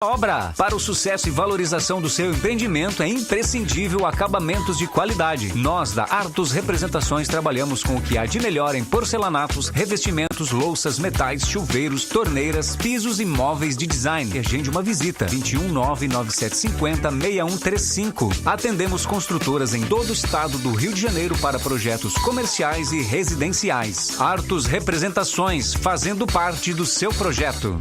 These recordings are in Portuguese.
Obra. Para o sucesso e valorização do seu empreendimento é imprescindível acabamentos de qualidade. Nós da Artus Representações trabalhamos com o que há de melhor em porcelanatos, revestimentos, louças, metais, chuveiros, torneiras, pisos e móveis de design. Agende uma visita. 21997506135. Atendemos construtoras em todo o estado do Rio de Janeiro para projetos comerciais e residenciais. Artus Representações, fazendo parte do seu projeto.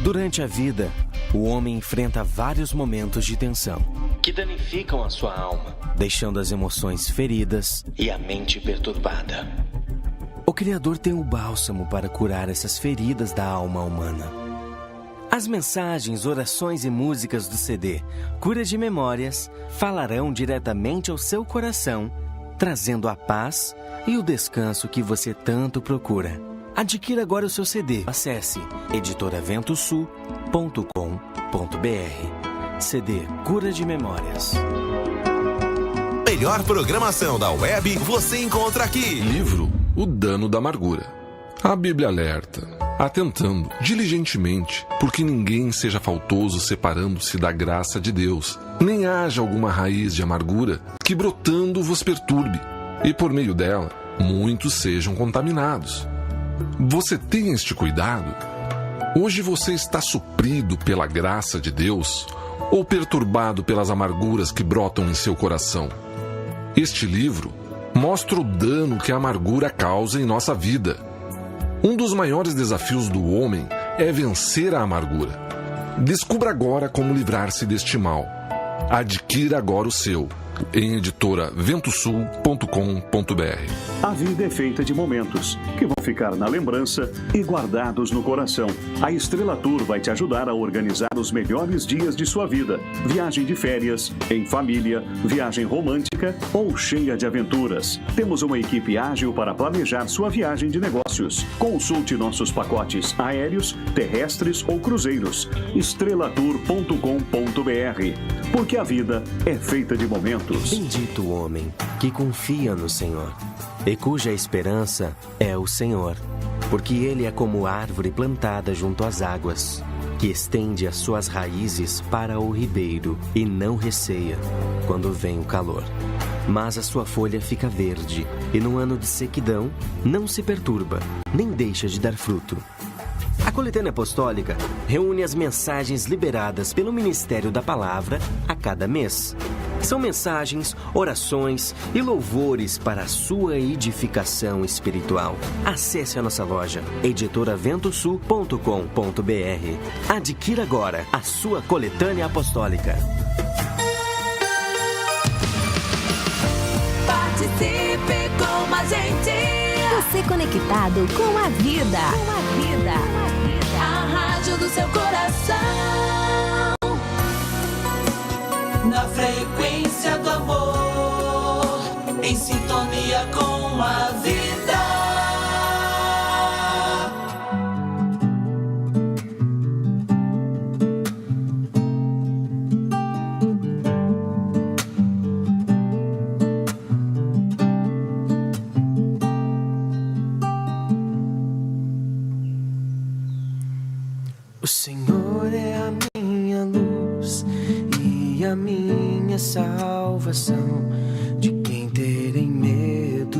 Durante a vida, o homem enfrenta vários momentos de tensão que danificam a sua alma, deixando as emoções feridas e a mente perturbada. O Criador tem o bálsamo para curar essas feridas da alma humana. As mensagens, orações e músicas do CD Cura de Memórias falarão diretamente ao seu coração, trazendo a paz e o descanso que você tanto procura. Adquira agora o seu CD. Acesse editoraventosul.com.br. CD Cura de Memórias. Melhor programação da web você encontra aqui. Livro O Dano da Amargura. A Bíblia alerta, atentando diligentemente, porque ninguém seja faltoso separando-se da graça de Deus, nem haja alguma raiz de amargura que brotando vos perturbe, e por meio dela muitos sejam contaminados. Você tem este cuidado? Hoje você está suprido pela graça de Deus ou perturbado pelas amarguras que brotam em seu coração? Este livro mostra o dano que a amargura causa em nossa vida. Um dos maiores desafios do homem é vencer a amargura. Descubra agora como livrar-se deste mal. Adquira agora o seu em editoraventosul.com.br. A vida é feita de momentos que vão ficar na lembrança e guardados no coração. A Estrela Tour vai te ajudar a organizar os melhores dias de sua vida. Viagem de férias, em família, viagem romântica ou cheia de aventuras. Temos uma equipe ágil para planejar sua viagem de negócios. Consulte nossos pacotes aéreos, terrestres ou cruzeiros. estrelatour.com.br. Porque a vida é feita de momentos. Bendito o homem que confia no Senhor e cuja esperança é o Senhor, porque ele é como árvore plantada junto às águas, que estende as suas raízes para o ribeiro e não receia quando vem o calor. Mas a sua folha fica verde e no ano de sequidão não se perturba, nem deixa de dar fruto. A Coletânea Apostólica reúne as mensagens liberadas pelo Ministério da Palavra a cada mês. São mensagens, orações e louvores para a sua edificação espiritual. Acesse a nossa loja, editoraventosul.com.br. Adquira agora a sua Coletânea Apostólica. Participe com a gente. Você conectado com a vida. A rádio do seu coração. Na frequência do amor, em sintonia com a vida. O Senhor é a minha luz e a minha salvação, de quem terei medo?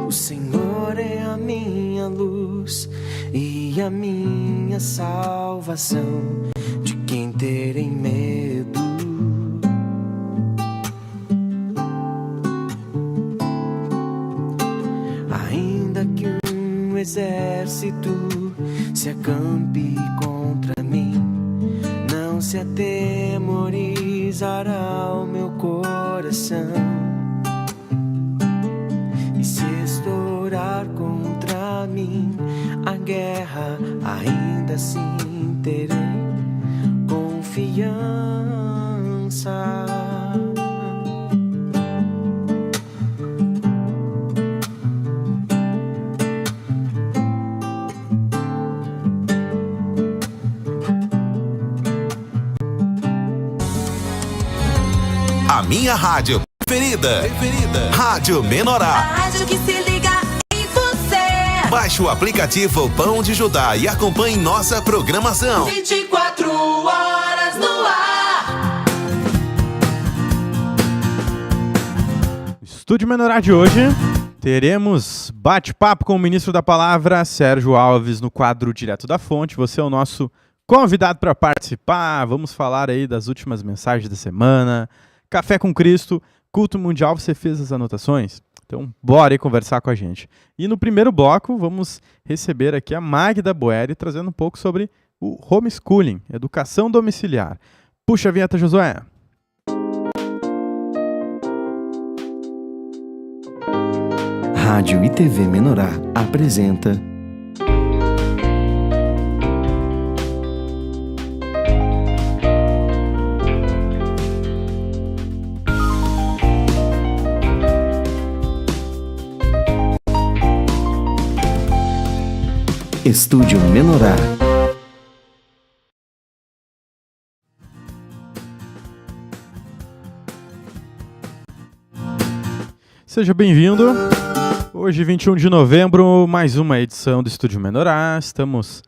O Senhor é a minha luz e a minha salvação, de quem terei medo? Ainda que um exército se acampe contra mim, não se atemorizará o meu coração. E se estourar contra mim a guerra, ainda assim terei confiança. A minha rádio preferida. Rádio Menorá. A rádio que se liga em você. Baixe o aplicativo Pão de Judá e acompanhe nossa programação. 24 horas no ar. Estúdio Menorá de hoje, teremos bate-papo com o ministro da Palavra, Sérgio Alves, no quadro Direto da Fonte. Você é o nosso convidado para participar. Vamos falar aí das últimas mensagens da semana. Café com Cristo, culto mundial, você fez as anotações? Então, bora aí conversar com a gente. E no primeiro bloco, vamos receber aqui a Magda Boeri, trazendo um pouco sobre o homeschooling, educação domiciliar. Puxa a vinheta, Josué. Rádio e TV Menorá apresenta Estúdio Menorá. Seja bem-vindo. Hoje, 21 de novembro, mais uma edição do Estúdio Menorá. Estamos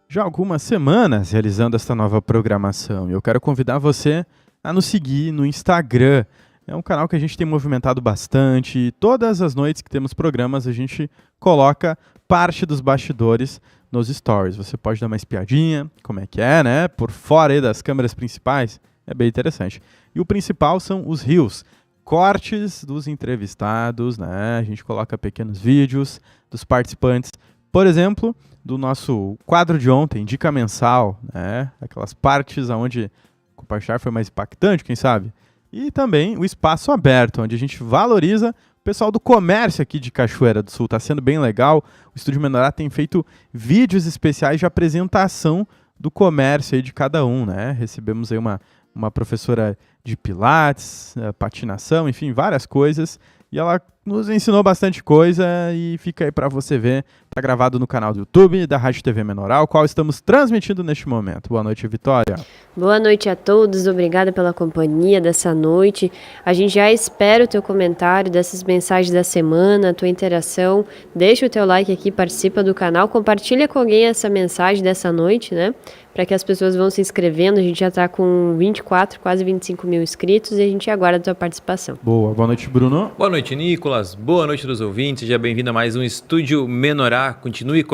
já há algumas semanas realizando esta nova programação. E eu quero convidar você a nos seguir no Instagram. É um canal que a gente tem movimentado bastante. E todas as noites que temos programas, a gente coloca parte dos bastidores nos stories. Você pode dar uma espiadinha, como é que é, né? Por fora aí das câmeras principais, é bem interessante. E o principal são os reels, cortes dos entrevistados, né? A gente coloca pequenos vídeos dos participantes. Por exemplo, do nosso quadro de ontem, Dica Mensal, né? Aquelas partes onde compartilhar foi mais impactante, quem sabe? E também o Espaço Aberto, onde a gente valoriza o pessoal do comércio aqui de Cachoeira do Sul. Está sendo bem legal. O Estúdio Menorá tem feito vídeos especiais de apresentação do comércio aí de cada um, né? Recebemos aí uma professora de pilates, patinação, enfim, várias coisas. E ela nos ensinou bastante coisa e fica aí para você ver. Está gravado no canal do YouTube da Rádio TV Menorá, o qual estamos transmitindo neste momento. Boa noite, Vitória. Boa noite a todos, obrigada pela companhia dessa noite. A gente já espera o teu comentário dessas mensagens da semana, a tua interação. Deixa o teu like aqui, participa do canal, compartilha com alguém essa mensagem dessa noite, né? Para que as pessoas vão se inscrevendo. A gente já está com 24, quase 25 mil inscritos e a gente aguarda a tua participação. Boa noite, Bruno. Boa noite, Nicolas. Boa noite dos ouvintes. Seja bem-vindo a mais um Estúdio Menorá. Continue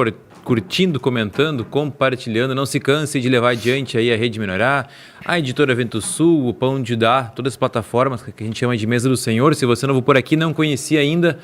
curtindo, comentando, compartilhando. Não se canse de levar adiante aí a Rede Menorá, a Editora Vento Sul, o Pão de Judá, todas as plataformas que a gente chama de Mesa do Senhor. Se você é novo por aqui, não conhecia ainda,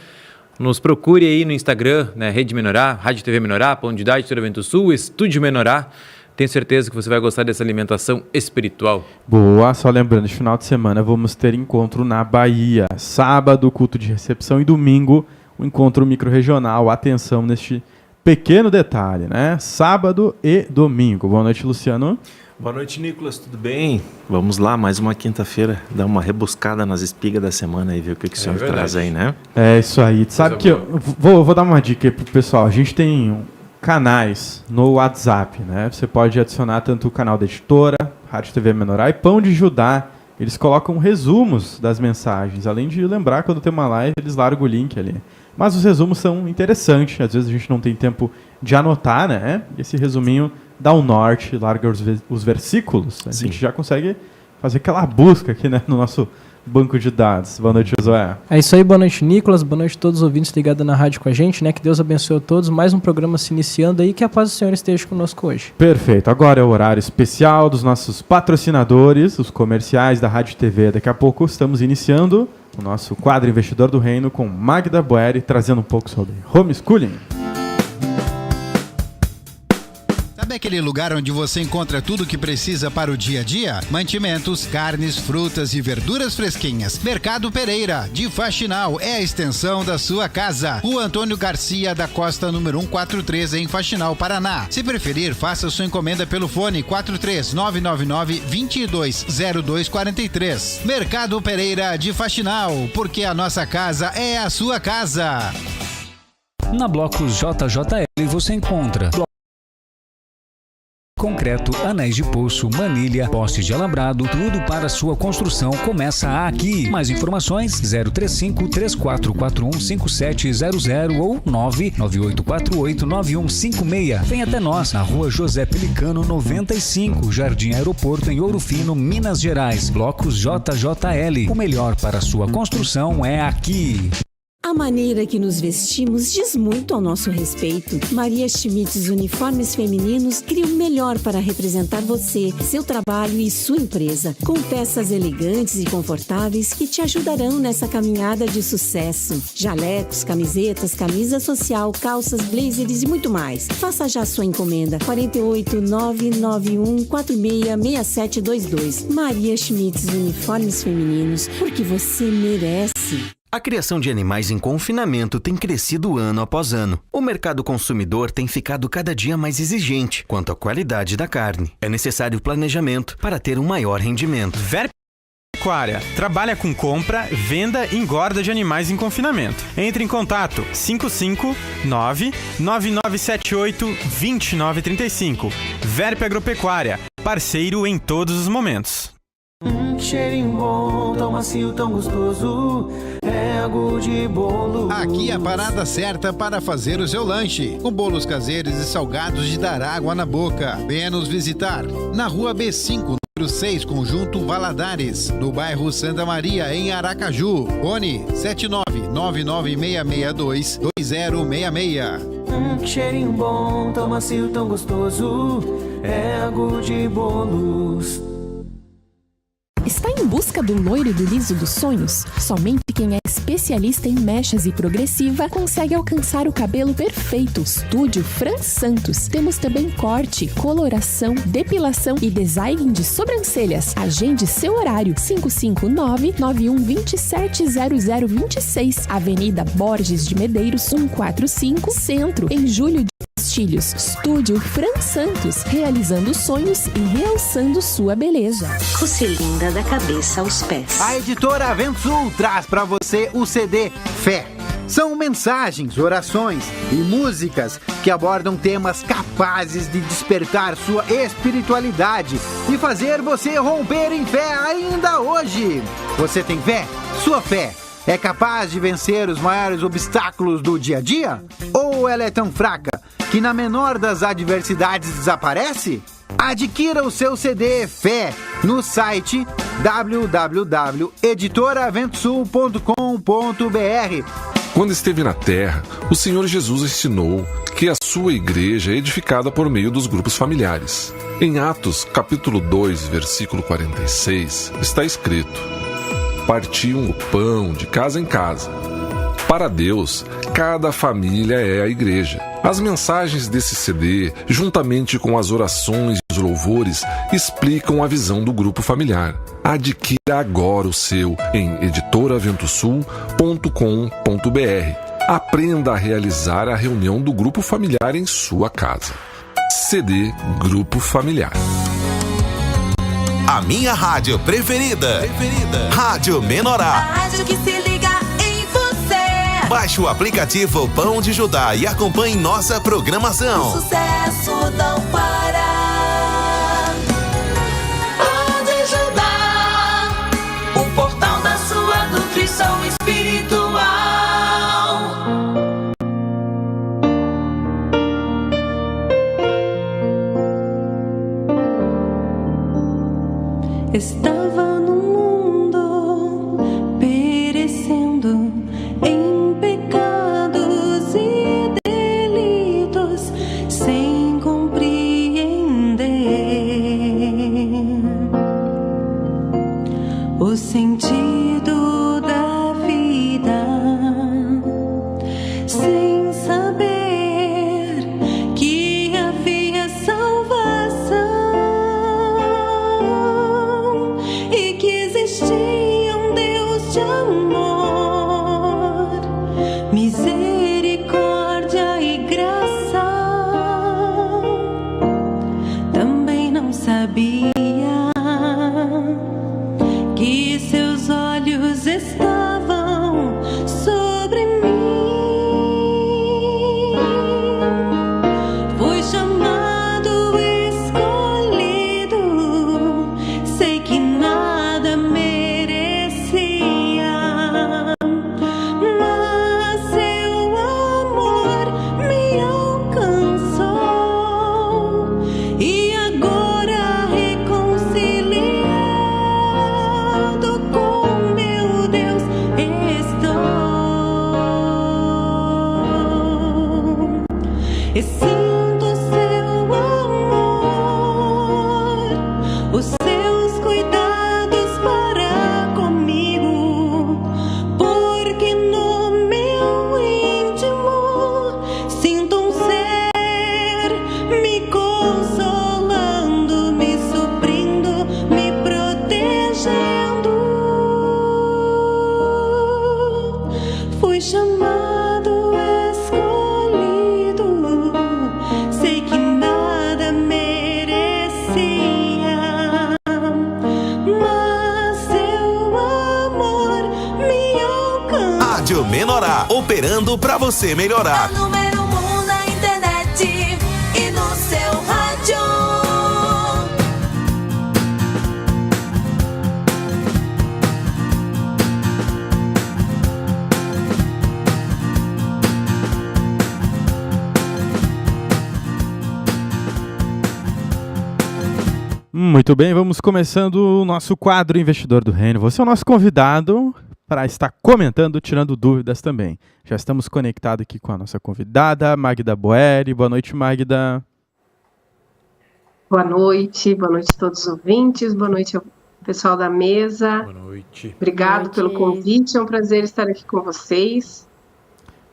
nos procure aí no Instagram, né? Rede Menorá, Rádio TV Menorá, Pão de Judá, Editora Vento Sul, Estúdio Menorá. Tenho certeza que você vai gostar dessa alimentação espiritual. Boa, só lembrando, este final de semana vamos ter encontro na Bahia. Sábado, culto de recepção e domingo, o encontro micro-regional. Atenção neste pequeno detalhe, né? Sábado e domingo. Boa noite, Luciano. Boa noite, Nicolas, tudo bem? Vamos lá, mais uma quinta-feira, dar uma rebuscada nas espigas da semana e ver o que o senhor traz aí, né? É isso aí. Sabe que eu vou dar uma dica aí pro pessoal. A gente tem canais no WhatsApp, né? Você pode adicionar tanto o canal da editora, Rádio TV Menorá e Pão de Judá. Eles colocam resumos das mensagens. Além de lembrar, quando tem uma live, eles largam o link ali. Mas os resumos são interessantes. Às vezes a gente não tem tempo de anotar, né? E esse resuminho dá um norte, larga os versículos. A gente já consegue fazer aquela busca aqui, né? No nosso banco de dados. Boa noite, Josué. É isso aí, boa noite, Nicolas, boa noite a todos os ouvintes ligados na rádio com a gente, né? Que Deus abençoe a todos, mais um programa se iniciando aí, que a paz do Senhor esteja conosco hoje. Perfeito, agora é o horário especial dos nossos patrocinadores, os comerciais da Rádio TV. Daqui a pouco estamos iniciando o nosso quadro Investidor do Reino com Magda Boeri, trazendo um pouco sobre homeschooling. Sabe aquele lugar onde você encontra tudo o que precisa para o dia a dia? Mantimentos, carnes, frutas e verduras fresquinhas. Mercado Pereira, de Faxinal, é a extensão da sua casa. Rua Antônio Garcia da Costa, número 143, em Faxinal, Paraná. Se preferir, faça sua encomenda pelo fone 43999-220243. Mercado Pereira, de Faxinal, porque a nossa casa é a sua casa. Na Blocos JJL você encontra Concreto, anéis de poço, manilha, postes de alambrado, tudo para sua construção começa aqui. Mais informações 035-3441-5700 ou 99848-9156. Vem até nós, na rua José Pelicano 95, Jardim Aeroporto, em Ouro Fino, Minas Gerais. Blocos JJL. O melhor para sua construção é aqui. A maneira que nos vestimos diz muito ao nosso respeito. Maria Schmitz Uniformes Femininos cria o melhor para representar você, seu trabalho e sua empresa, com peças elegantes e confortáveis que te ajudarão nessa caminhada de sucesso. Jalecos, camisetas, camisa social, calças, blazers e muito mais. Faça já sua encomenda. 48991466722. Maria Schmitz Uniformes Femininos, porque você merece. A criação de animais em confinamento tem crescido ano após ano. O mercado consumidor tem ficado cada dia mais exigente quanto à qualidade da carne. É necessário planejamento para ter um maior rendimento. Verpecuária trabalha com compra, venda e engorda de animais em confinamento. Entre em contato 559-9978-2935. Verpe Agropecuária, parceiro em todos os momentos. Cheirinho bom, tão macio, tão gostoso, rego de bolo. Aqui é a parada certa para fazer o seu lanche, com bolos caseiros e salgados de dar água na boca. Venha nos visitar na Rua B5, número 6, Conjunto Valadares, no bairro Santa Maria, em Aracaju. Fone 79996622066. Cheirinho bom, tão macio, tão gostoso, rego de bolos. Está em busca do loiro do liso dos sonhos? Somente quem é especialista em mechas e progressiva consegue alcançar o cabelo perfeito. Estúdio Fran Santos. Temos também corte, coloração, depilação e design de sobrancelhas. Agende seu horário. 559-9127-0026. Avenida Borges de Medeiros, 145, Centro, em Júlio de Castilhos. Estúdio Fran Santos, realizando sonhos e realçando sua beleza. Você linda da cabeça aos pés. A editora Ventul traz para você o CD Fé. São mensagens, orações e músicas que abordam temas capazes de despertar sua espiritualidade e fazer você romper em fé ainda hoje. Você tem fé? Sua fé é capaz de vencer os maiores obstáculos do dia a dia? Ou ela é tão fraca que na menor das adversidades desaparece? Adquira o seu CD Fé no site www.editoraventsul.com.br. Quando esteve na terra, o Senhor Jesus ensinou que a sua igreja é edificada por meio dos grupos familiares. Em Atos, capítulo 2, versículo 46, está escrito: partiam o pão de casa em casa. Para Deus, cada família é a igreja. As mensagens desse CD, juntamente com as orações e os louvores, explicam a visão do grupo familiar. Adquira agora o seu em editoraventossul.com.br. Aprenda a realizar a reunião do grupo familiar em sua casa. CD Grupo Familiar. A minha rádio preferida. Rádio Menorá. A rádio que se liga em você. Baixe o aplicativo Pão de Judá e acompanhe nossa programação. O sucesso não para. Pão de Judá, o portal da sua nutrição espiritual. Estava no mundo perecendo em pecados e delitos, sem compreender o sentido da vida, sem saber que havia salvação. e sinto seu amor, os seus cuidados para comigo, porque no meu íntimo sinto um ser me consolando, me suprindo, me protegendo. Fui chamado, escolhido, sei que nada merecia, mas seu amor me alcança. Rádio Menorá, operando pra você melhorar. Número 1 na internet e no seu rádio. Muito bem, vamos começando o nosso quadro Investidor do Reino. Você é o nosso convidado para estar comentando, tirando dúvidas também. Já estamos conectados aqui com a nossa convidada, Magda Boeri. Boa noite, Magda. Boa noite a todos os ouvintes, boa noite ao pessoal da mesa. Boa noite. Obrigado pelo convite, é um prazer estar aqui com vocês.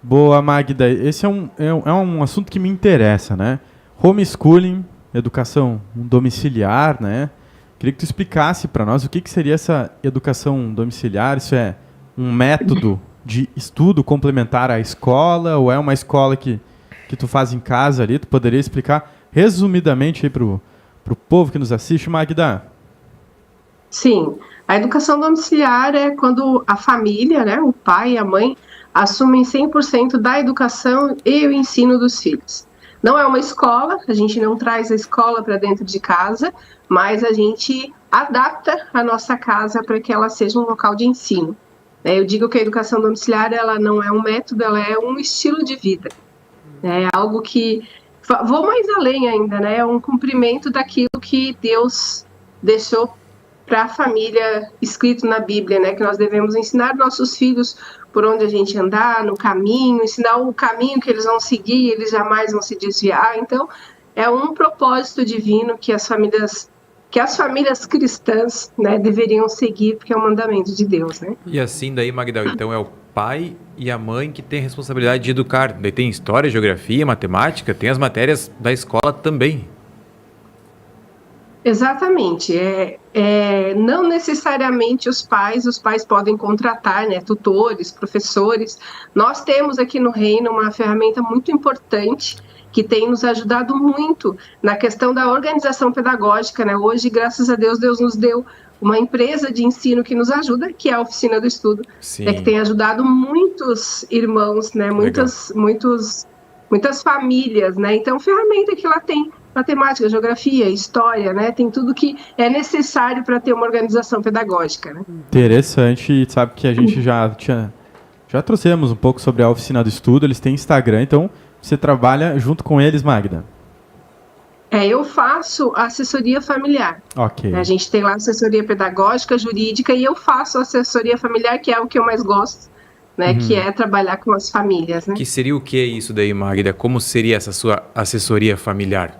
Boa, Magda. Esse é um assunto que me interessa, né? Homeschooling, educação domiciliar, né? Queria que tu explicasse para nós o que seria essa educação domiciliar. Isso é um método de estudo complementar à escola ou é uma escola que tu faz em casa ali? Tu poderia explicar resumidamente aí pro povo que nos assiste, Magda? Sim, a educação domiciliar é quando a família, né, o pai e a mãe, assumem 100% da educação e o ensino dos filhos. Não é uma escola, a gente não traz a escola para dentro de casa, mas a gente adapta a nossa casa para que ela seja um local de ensino. Eu digo que a educação domiciliar ela não é um método, ela é um estilo de vida. É algo que, vou mais além ainda, né? É um cumprimento daquilo que Deus deixou para a família escrito na Bíblia, né? Que nós devemos ensinar nossos filhos por onde a gente andar, no caminho, ensinar o caminho que eles vão seguir, eles jamais vão se desviar. Então, é um propósito divino que as famílias cristãs, né, deveriam seguir, porque é um mandamento de Deus, né? E assim daí, Magda, então é o pai e a mãe que tem a responsabilidade de educar. Daí tem história, geografia, matemática, tem as matérias da escola também. Exatamente. Não necessariamente os pais podem contratar, né, tutores, professores. Nós temos aqui no Reino uma ferramenta muito importante que tem nos ajudado muito na questão da organização pedagógica, né? Hoje, graças a Deus, Deus nos deu uma empresa de ensino que nos ajuda, que é a Oficina do Estudo, que tem ajudado muitos irmãos, né? Muitas famílias, né? Então, ferramenta que ela tem matemática, geografia, história, né? Tem tudo que é necessário para ter uma organização pedagógica, né? Interessante, e sabe que a gente já trouxemos um pouco sobre a Oficina do Estudo, eles têm Instagram, então você trabalha junto com eles, Magda? Eu faço assessoria familiar. Ok. A gente tem lá assessoria pedagógica, jurídica, e eu faço assessoria familiar, que é o que eu mais gosto, né? Que é trabalhar com as famílias, né? Que seria o que isso daí, Magda? Como seria essa sua assessoria familiar?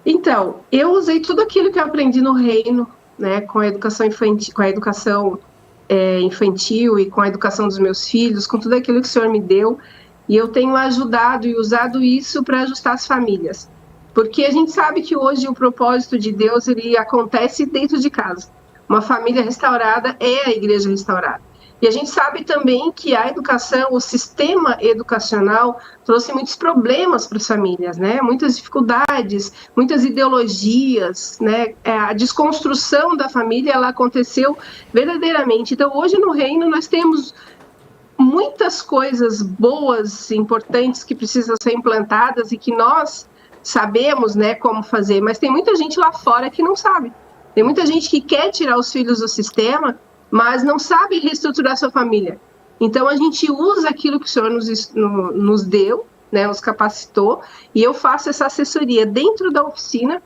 Então, eu usei tudo aquilo que eu aprendi no Reino, né? Com a educação infantil, infantil e com a educação dos meus filhos, com tudo aquilo que o Senhor me deu. E eu tenho ajudado e usado isso para ajustar as famílias. Porque a gente sabe que hoje o propósito de Deus ele acontece dentro de casa. Uma família restaurada é a igreja restaurada. E a gente sabe também que a educação, o sistema educacional trouxe muitos problemas para as famílias, né? Muitas dificuldades, muitas ideologias, né? A desconstrução da família ela aconteceu verdadeiramente. Então, hoje no Reino nós temos muitas coisas boas, importantes que precisam ser implantadas e que nós sabemos, né, como fazer, mas tem muita gente lá fora que não sabe. Tem muita gente que quer tirar os filhos do sistema, mas não sabe reestruturar sua família. Então a gente usa aquilo que o Senhor nos deu, né, nos capacitou, e eu faço essa assessoria dentro da oficina.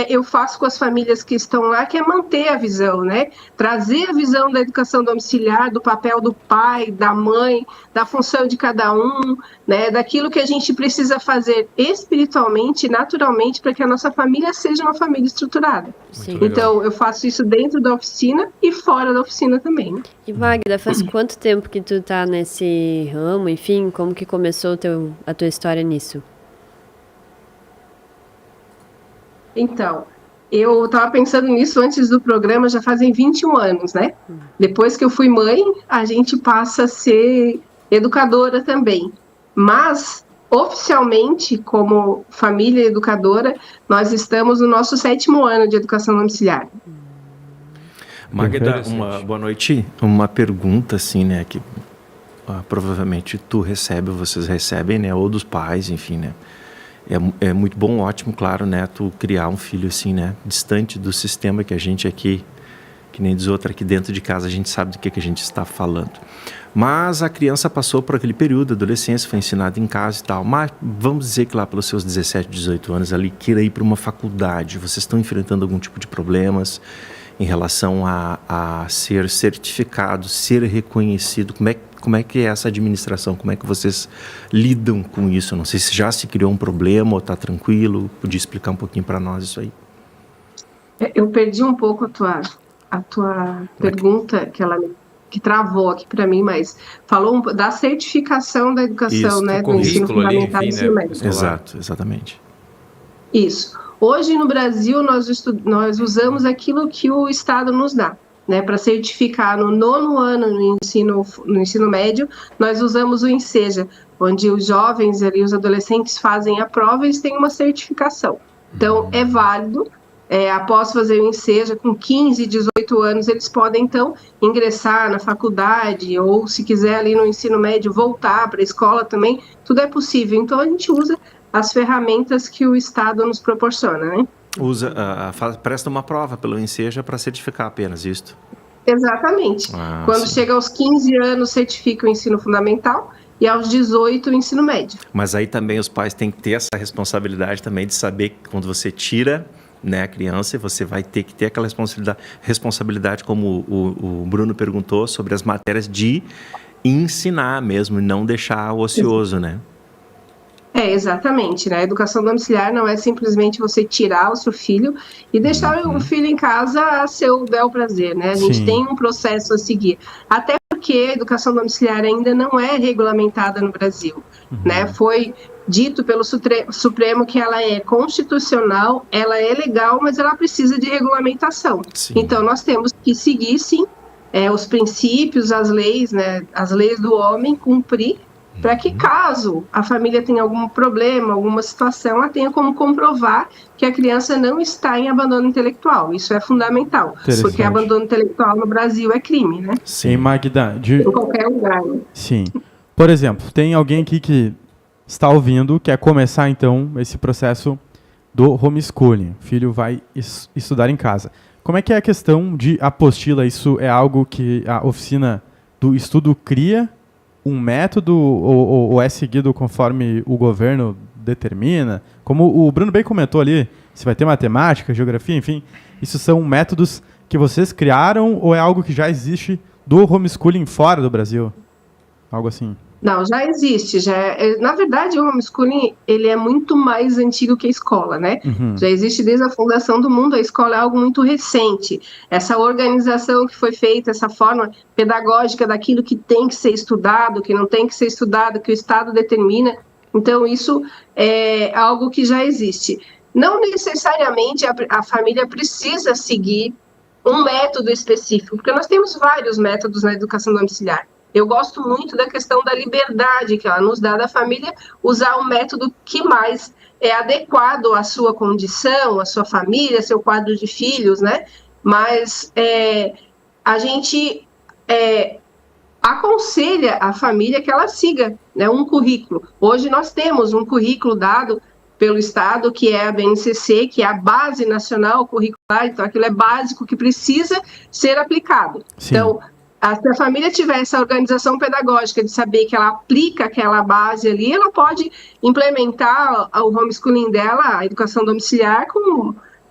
eu faço com as famílias que estão lá, que é manter a visão, né? Trazer a visão da educação domiciliar, do papel do pai, da mãe, da função de cada um, né? Daquilo que a gente precisa fazer espiritualmente, naturalmente, para que a nossa família seja uma família estruturada. Sim. Então, eu faço isso dentro da oficina e fora da oficina também. Né? E Magda, faz quanto tempo que tu tá nesse ramo? Enfim, como que começou a tua história nisso? Então, eu estava pensando nisso antes do programa, já fazem 21 anos, né? Depois que eu fui mãe, a gente passa a ser educadora também. Mas, oficialmente, como família educadora, nós estamos no nosso 7º ano de educação domiciliar. Magda, boa noite. Uma pergunta, assim, né, que provavelmente tu recebe, vocês recebem, né, ou dos pais, enfim, né? É muito bom, ótimo, claro, né, tu criar um filho assim, né, distante do sistema que a gente aqui, que nem diz outra, aqui dentro de casa a gente sabe do que a gente está falando. Mas a criança passou por aquele período, adolescência, foi ensinada em casa e tal, mas vamos dizer que lá pelos seus 17, 18 anos ali, queira ir para uma faculdade, vocês estão enfrentando algum tipo de problemas em relação a ser certificado, ser reconhecido, como é que é essa administração? Como é que vocês lidam com isso? Não sei se já se criou um problema ou está tranquilo. Podia explicar um pouquinho para nós isso aí? Eu perdi um pouco a tua pergunta, que travou aqui para mim, mas falou da certificação da educação, isso, né, do ensino fundamental e ensino médio. Exato, exatamente. Isso. Hoje no Brasil nós usamos aquilo que o Estado nos dá. Né, para certificar no 9º ano no ensino médio, nós usamos o Enseja, onde os jovens e os adolescentes fazem a prova e eles têm uma certificação. Então, é válido, após fazer o Enseja, com 15, 18 anos, eles podem, então, ingressar na faculdade, ou, se quiser, ali no ensino médio, voltar para a escola também, tudo é possível. Então, a gente usa as ferramentas que o Estado nos proporciona, né? Presta uma prova pelo Enseja para certificar apenas isto? Exatamente. Quando chega aos 15 anos, certifica o ensino fundamental e aos 18 o ensino médio. Mas aí também os pais têm que ter essa responsabilidade também de saber que quando você tira, né, a criança, você vai ter que ter aquela responsabilidade, como o Bruno perguntou, sobre as matérias de ensinar mesmo e não deixar ocioso, né? Exatamente, né? A educação domiciliar não é simplesmente você tirar o seu filho e deixar o filho em casa a seu bel prazer, né? A gente tem um processo a seguir. Até porque a educação domiciliar ainda não é regulamentada no Brasil, né? Foi dito pelo Supremo que ela é constitucional, ela é legal, mas ela precisa de regulamentação. Então, nós temos que seguir, sim, os princípios, as leis, né? As leis do homem, cumprir, para que caso a família tenha algum problema, alguma situação, ela tenha como comprovar que a criança não está em abandono intelectual. Isso é fundamental, porque abandono intelectual no Brasil é crime, né? Sim, Magda. Em qualquer lugar. Né? Sim. Por exemplo, tem alguém aqui que está ouvindo, quer começar então esse processo do homeschooling. O filho vai estudar em casa. Como é que é a questão de apostila? Isso é algo que a oficina do estudo cria? Um método ou é seguido conforme o governo determina? Como o Bruno bem comentou ali, se vai ter matemática, geografia, enfim, isso são métodos que vocês criaram ou é algo que já existe do homeschooling fora do Brasil? Algo assim. Não, já existe. Na verdade, o homeschooling ele é muito mais antigo que a escola, né? Já existe desde a fundação do mundo, a escola é algo muito recente. Essa organização que foi feita, essa forma pedagógica daquilo que tem que ser estudado, que não tem que ser estudado, que o Estado determina. Então, isso é algo que já existe. Não necessariamente a família precisa seguir um método específico, porque nós temos vários métodos na educação domiciliar. Eu gosto muito da questão da liberdade que ela nos dá da família usar o método que mais é adequado à sua condição, à sua família, seu quadro de filhos, né? Mas a gente aconselha a família que ela siga, né, um currículo. Hoje nós temos um currículo dado pelo Estado, que é a BNCC, que é a Base Nacional Curricular, então aquilo é básico que precisa ser aplicado. Sim. Então, se a família tiver essa organização pedagógica de saber que ela aplica aquela base ali, ela pode implementar o homeschooling dela, a educação domiciliar,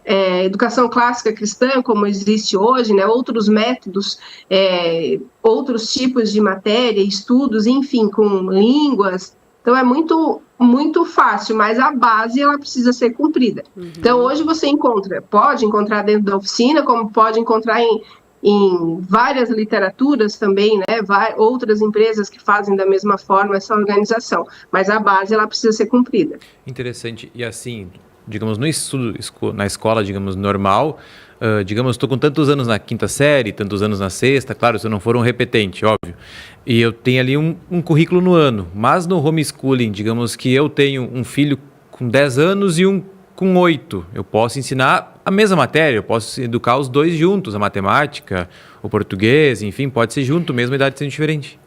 educação clássica cristã, como existe hoje, né, outros métodos, outros tipos de matéria, estudos, enfim, com línguas. Então é muito, muito fácil, mas a base ela precisa ser cumprida. Então hoje você pode encontrar dentro da oficina, como pode encontrar em várias literaturas também, né, outras empresas que fazem da mesma forma essa organização, mas a base ela precisa ser cumprida. Interessante. E assim, digamos, no estudo, na escola, digamos, normal, digamos, estou com tantos anos na quinta série, tantos anos na sexta, claro, se eu não for um repetente, óbvio, e eu tenho ali um currículo no ano, mas no homeschooling, digamos que eu tenho um filho com 10 anos e um com 8, eu posso ensinar a mesma matéria, eu posso educar os dois juntos, a matemática, o português, enfim, pode ser junto, mesmo a idade sendo diferente.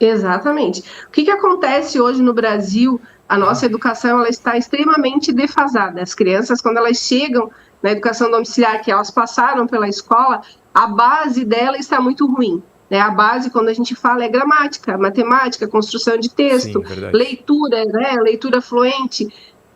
Exatamente. O que acontece hoje no Brasil? A nossa educação ela está extremamente defasada. As crianças, quando elas chegam na educação domiciliar, que elas passaram pela escola, a base dela está muito ruim. Né? A base, quando a gente fala, é gramática, matemática, construção de texto, leitura, né? Leitura fluente.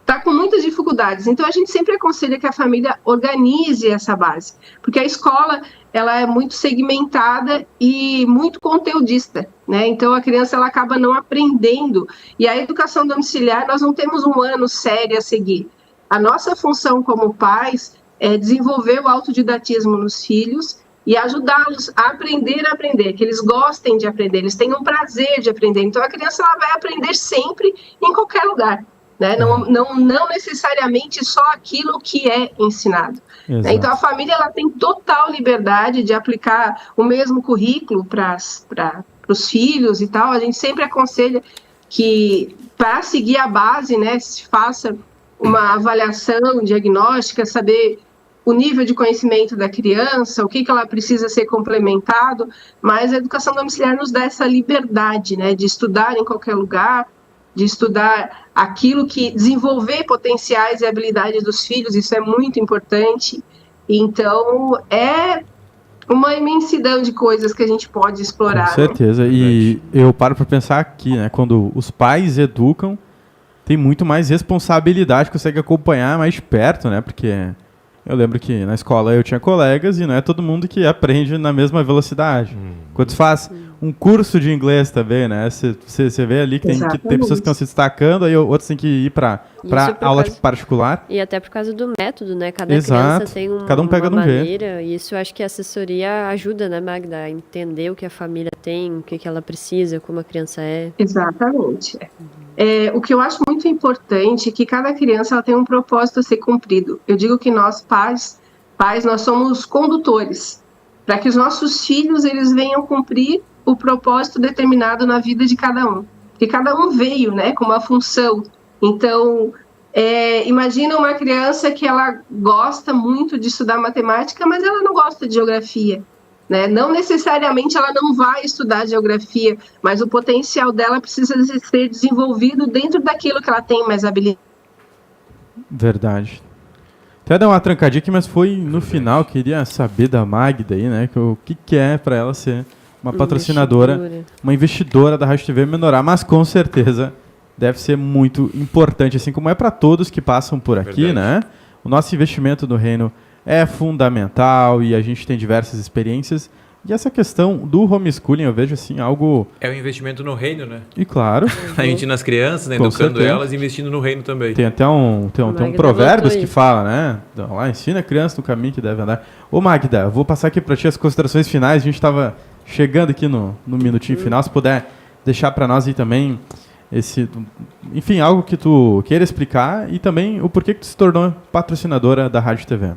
Está com muitas dificuldades. Então, a gente sempre aconselha que a família organize essa base, porque a escola ela é muito segmentada e muito conteudista, né? Então, a criança ela acaba não aprendendo. E a educação domiciliar, nós não temos um ano sério a seguir. A nossa função como pais é desenvolver o autodidatismo nos filhos e ajudá-los a aprender, que eles gostem de aprender, eles tenham prazer de aprender. Então, a criança ela vai aprender sempre, em qualquer lugar. Né? Não necessariamente só aquilo que é ensinado. Né? Então, a família ela tem total liberdade de aplicar o mesmo currículo para os filhos e tal. A gente sempre aconselha que, para seguir a base, né, se faça uma avaliação diagnóstica, saber o nível de conhecimento da criança, o que ela precisa ser complementado, mas a educação domiciliar nos dá essa liberdade, né, de estudar em qualquer lugar, de estudar aquilo que desenvolver potenciais e habilidades dos filhos, isso é muito importante. Então, é uma imensidão de coisas que a gente pode explorar. Com certeza, né? E eu paro para pensar aqui, né, quando os pais educam, tem muito mais responsabilidade, consegue acompanhar mais de perto, né, porque eu lembro que na escola eu tinha colegas e não é todo mundo que aprende na mesma velocidade. Quando você faz um curso de inglês também, né? Você vê ali que tem pessoas que estão se destacando, aí outros têm que ir para aula particular. E até por causa do método, né? Cada criança tem Cada um pega uma de um maneira. E isso eu acho que a assessoria ajuda, né, Magda? A entender o que a família tem, o que ela precisa, como a criança é. Exatamente. O que eu acho muito importante é que cada criança ela tem um propósito a ser cumprido. Eu digo que nós, pais, nós somos condutores, para que os nossos filhos eles venham cumprir o propósito determinado na vida de cada um. Porque cada um veio, né, com uma função. Então, imagina uma criança que ela gosta muito de estudar matemática, mas ela não gosta de geografia. Né? Não necessariamente ela não vai estudar geografia, mas o potencial dela precisa ser desenvolvido dentro daquilo que ela tem mais habilidade. Verdade. Até dar uma trancadinha aqui, mas foi no final, queria saber da Magda aí, né, o que é para ela ser uma patrocinadora, uma investidora da Rádio TV Menorá, mas com certeza deve ser muito importante, assim como é para todos que passam por aqui, né? O nosso investimento no reino é fundamental e a gente tem diversas experiências. E essa questão do homeschooling, eu vejo assim, algo... É um investimento no reino, né? E claro. A gente nas crianças, né, educando elas e investindo no reino também. Tem até um provérbios que fala, né? Então, lá, ensina a criança no caminho que deve andar. Ô Magda, eu vou passar aqui para ti as considerações finais. A gente estava chegando aqui no minutinho final. Se puder deixar para nós aí também enfim, algo que tu queira explicar e também o porquê que tu se tornou patrocinadora da Rádio TV.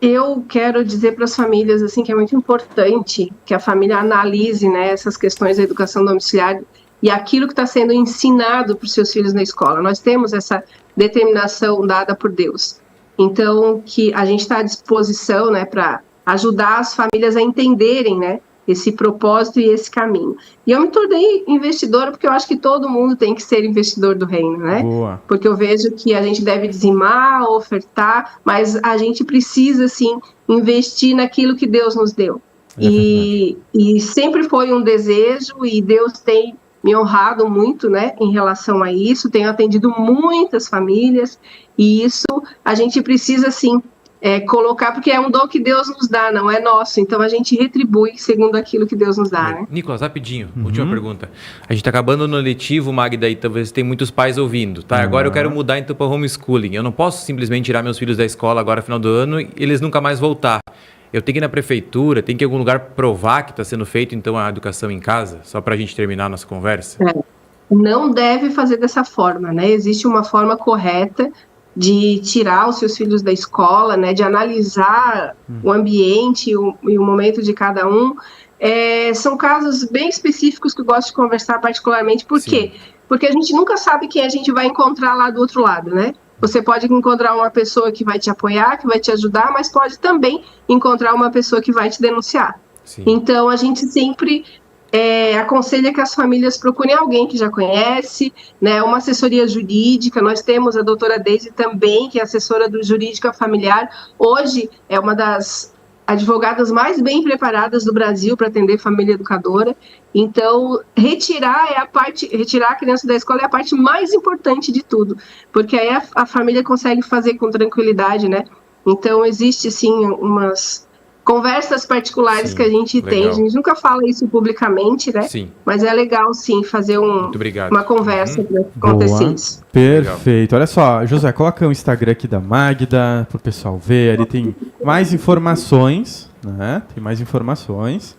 Eu quero dizer para as famílias assim, que é muito importante que a família analise, né, essas questões da educação domiciliar e aquilo que está sendo ensinado para os seus filhos na escola. Nós temos essa determinação dada por Deus. Então, que a gente está à disposição, né, para ajudar as famílias a entenderem, né, esse propósito e esse caminho. E eu me tornei investidora porque eu acho que todo mundo tem que ser investidor do reino, né? Boa. Porque eu vejo que a gente deve dizimar, ofertar, mas a gente precisa, sim, investir naquilo que Deus nos deu. E sempre foi um desejo, e Deus tem me honrado muito, né, em relação a isso, tenho atendido muitas famílias, e isso a gente precisa, sim, colocar, porque é um dom que Deus nos dá, não é nosso, então a gente retribui segundo aquilo que Deus nos dá, né? Nicolas, rapidinho, última pergunta. A gente tá acabando no letivo, Magda, e talvez tem muitos pais ouvindo, tá? Agora eu quero mudar então para homeschooling. Eu não posso simplesmente tirar meus filhos da escola agora, final do ano, e eles nunca mais voltar. Eu tenho que ir na prefeitura, tem que ir em algum lugar provar que está sendo feito, então, a educação em casa? Só para a gente terminar a nossa conversa. Não deve fazer dessa forma, né? Existe uma forma correta de tirar os seus filhos da escola, né? De analisar o ambiente e o momento de cada um. São casos bem específicos que eu gosto de conversar particularmente. Por quê? Porque a gente nunca sabe quem a gente vai encontrar lá do outro lado, né? Você pode encontrar uma pessoa que vai te apoiar, que vai te ajudar, mas pode também encontrar uma pessoa que vai te denunciar. Sim. Então, a gente sempre aconselha que as famílias procurem alguém que já conhece, né, uma assessoria jurídica. Nós temos a doutora Deise também, que é assessora do Jurídica Familiar. Hoje é uma das advogadas mais bem preparadas do Brasil para atender família educadora. Então, retirar a criança da escola é a parte mais importante de tudo, porque aí a família consegue fazer com tranquilidade, né? Então, existe, sim, umas conversas particulares que a gente tem. A gente nunca fala isso publicamente, né? Sim. Mas é legal, sim, fazer uma conversa para acontecer isso. Perfeito. Olha só, José, coloca o Instagram aqui da Magda para o pessoal ver. Ali tem mais informações, né? Tem mais informações.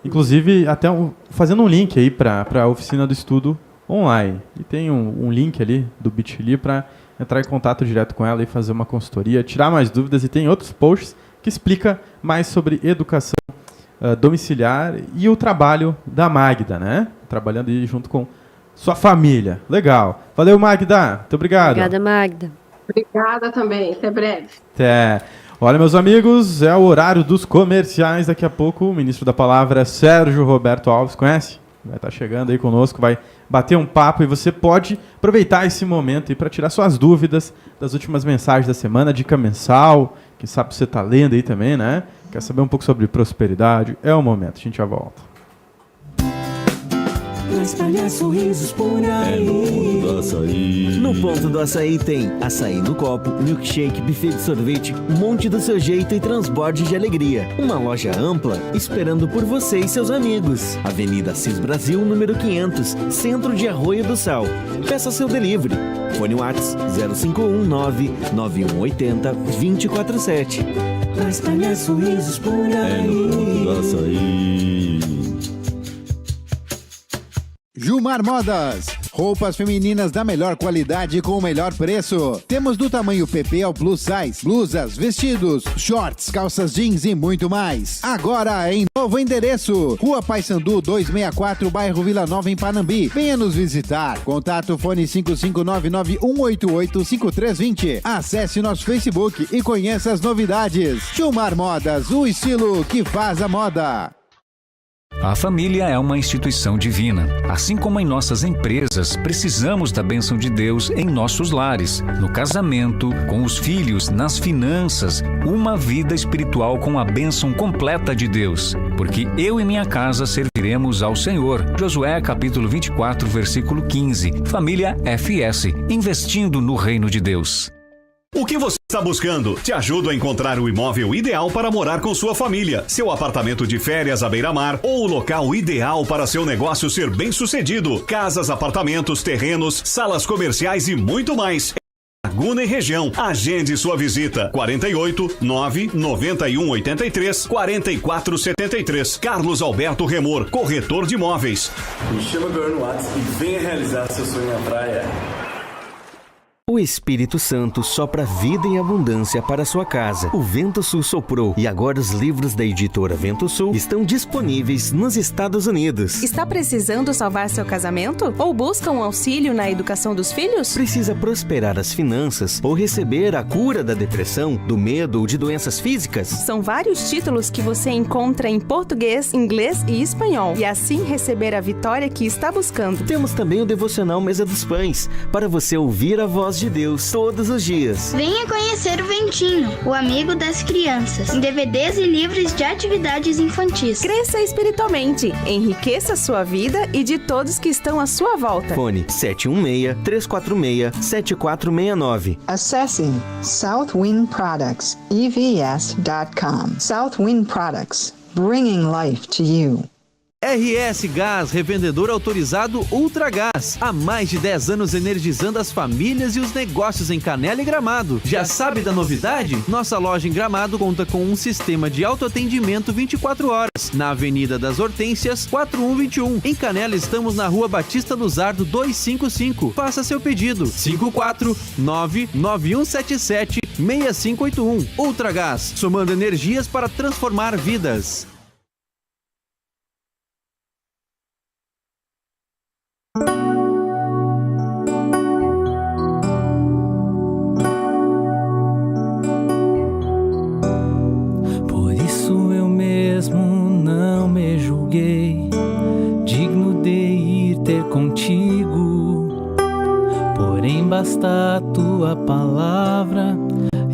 Inclusive, até fazendo um link aí para a oficina do estudo online. E tem um link ali do Bit.ly para entrar em contato direto com ela e fazer uma consultoria, tirar mais dúvidas. E tem outros posts que explica mais sobre educação domiciliar e o trabalho da Magda, né? Trabalhando aí junto com sua família. Legal. Valeu, Magda. Muito obrigado. Obrigada, Magda. Obrigada também. Até breve. Até. Olha, meus amigos, é o horário dos comerciais. Daqui a pouco o ministro da Palavra, Sérgio Roberto Alves, conhece? Vai estar chegando aí conosco, vai bater um papo e você pode aproveitar esse momento para tirar suas dúvidas das últimas mensagens da semana, dica mensal. Quem sabe você está lendo aí também, né? Quer saber um pouco sobre prosperidade? É o momento, a gente já volta. Pra espalhar sorrisos por aí. No ponto do açaí. No ponto do açaí tem açaí no copo, milkshake, buffet de sorvete, monte do seu jeito e transborde de alegria. Uma loja ampla esperando por você e seus amigos. Avenida Assis Brasil, número 500, Centro de Arroio do Sal. Peça seu delivery. Fone WhatsApp 0519-9180-247. Pra espalhar sorrisos por aí. No ponto do açaí. Jumar Modas, roupas femininas da melhor qualidade com o melhor preço. Temos do tamanho PP ao plus size, blusas, vestidos, shorts, calças jeans e muito mais. Agora em novo endereço, Rua Paissandu 264, bairro Vila Nova, em Panambi. Venha nos visitar. Contato fone 5599-188-5320. Acesse nosso Facebook e conheça as novidades. Jumar Modas, o estilo que faz a moda. A família é uma instituição divina. Assim como em nossas empresas, precisamos da bênção de Deus em nossos lares, no casamento, com os filhos, nas finanças, uma vida espiritual com a bênção completa de Deus. Porque eu e minha casa serviremos ao Senhor. Josué capítulo 24, versículo 15. Família FS, investindo no reino de Deus. O que você está buscando? Te ajudo a encontrar o imóvel ideal para morar com sua família, seu apartamento de férias à beira-mar ou o local ideal para seu negócio ser bem-sucedido. Casas, apartamentos, terrenos, salas comerciais e muito mais. Laguna e região. Agende sua visita. 48 9 91 83 44 73. Carlos Alberto Remor, corretor de imóveis. Me chama agora no WhatsApp e venha realizar seu sonho na praia. O Espírito Santo sopra vida em abundância para sua casa. O Vento Sul soprou e agora os livros da editora Vento Sul estão disponíveis nos Estados Unidos. Está precisando salvar seu casamento? Ou busca um auxílio na educação dos filhos? Precisa prosperar as finanças ou receber a cura da depressão, do medo ou de doenças físicas? São vários títulos que você encontra em português, inglês e espanhol e assim receber a vitória que está buscando. Temos também o devocional Mesa dos Pães, para você ouvir a voz voz de Deus todos os dias. Venha conhecer o Ventinho, o amigo das crianças, em DVDs e livros de atividades infantis. Cresça espiritualmente, enriqueça sua vida e de todos que estão à sua volta. Fone 716-346-7469. Acessem southwindproductsevs.com. Southwind Products, bringing life to you. RS Gás, revendedor autorizado Ultragás. Há mais de 10 anos energizando as famílias e os negócios em Canela e Gramado. Já sabe da novidade? Nossa loja em Gramado conta com um sistema de autoatendimento 24 horas. Na Avenida das Hortênsias, 4121. Em Canela estamos na Rua Batista Luzardo 255. Faça seu pedido. 549-9177-6581. Ultragás, somando energias para transformar vidas. Por isso eu mesmo não me julguei digno de ir ter contigo. Porém basta a tua palavra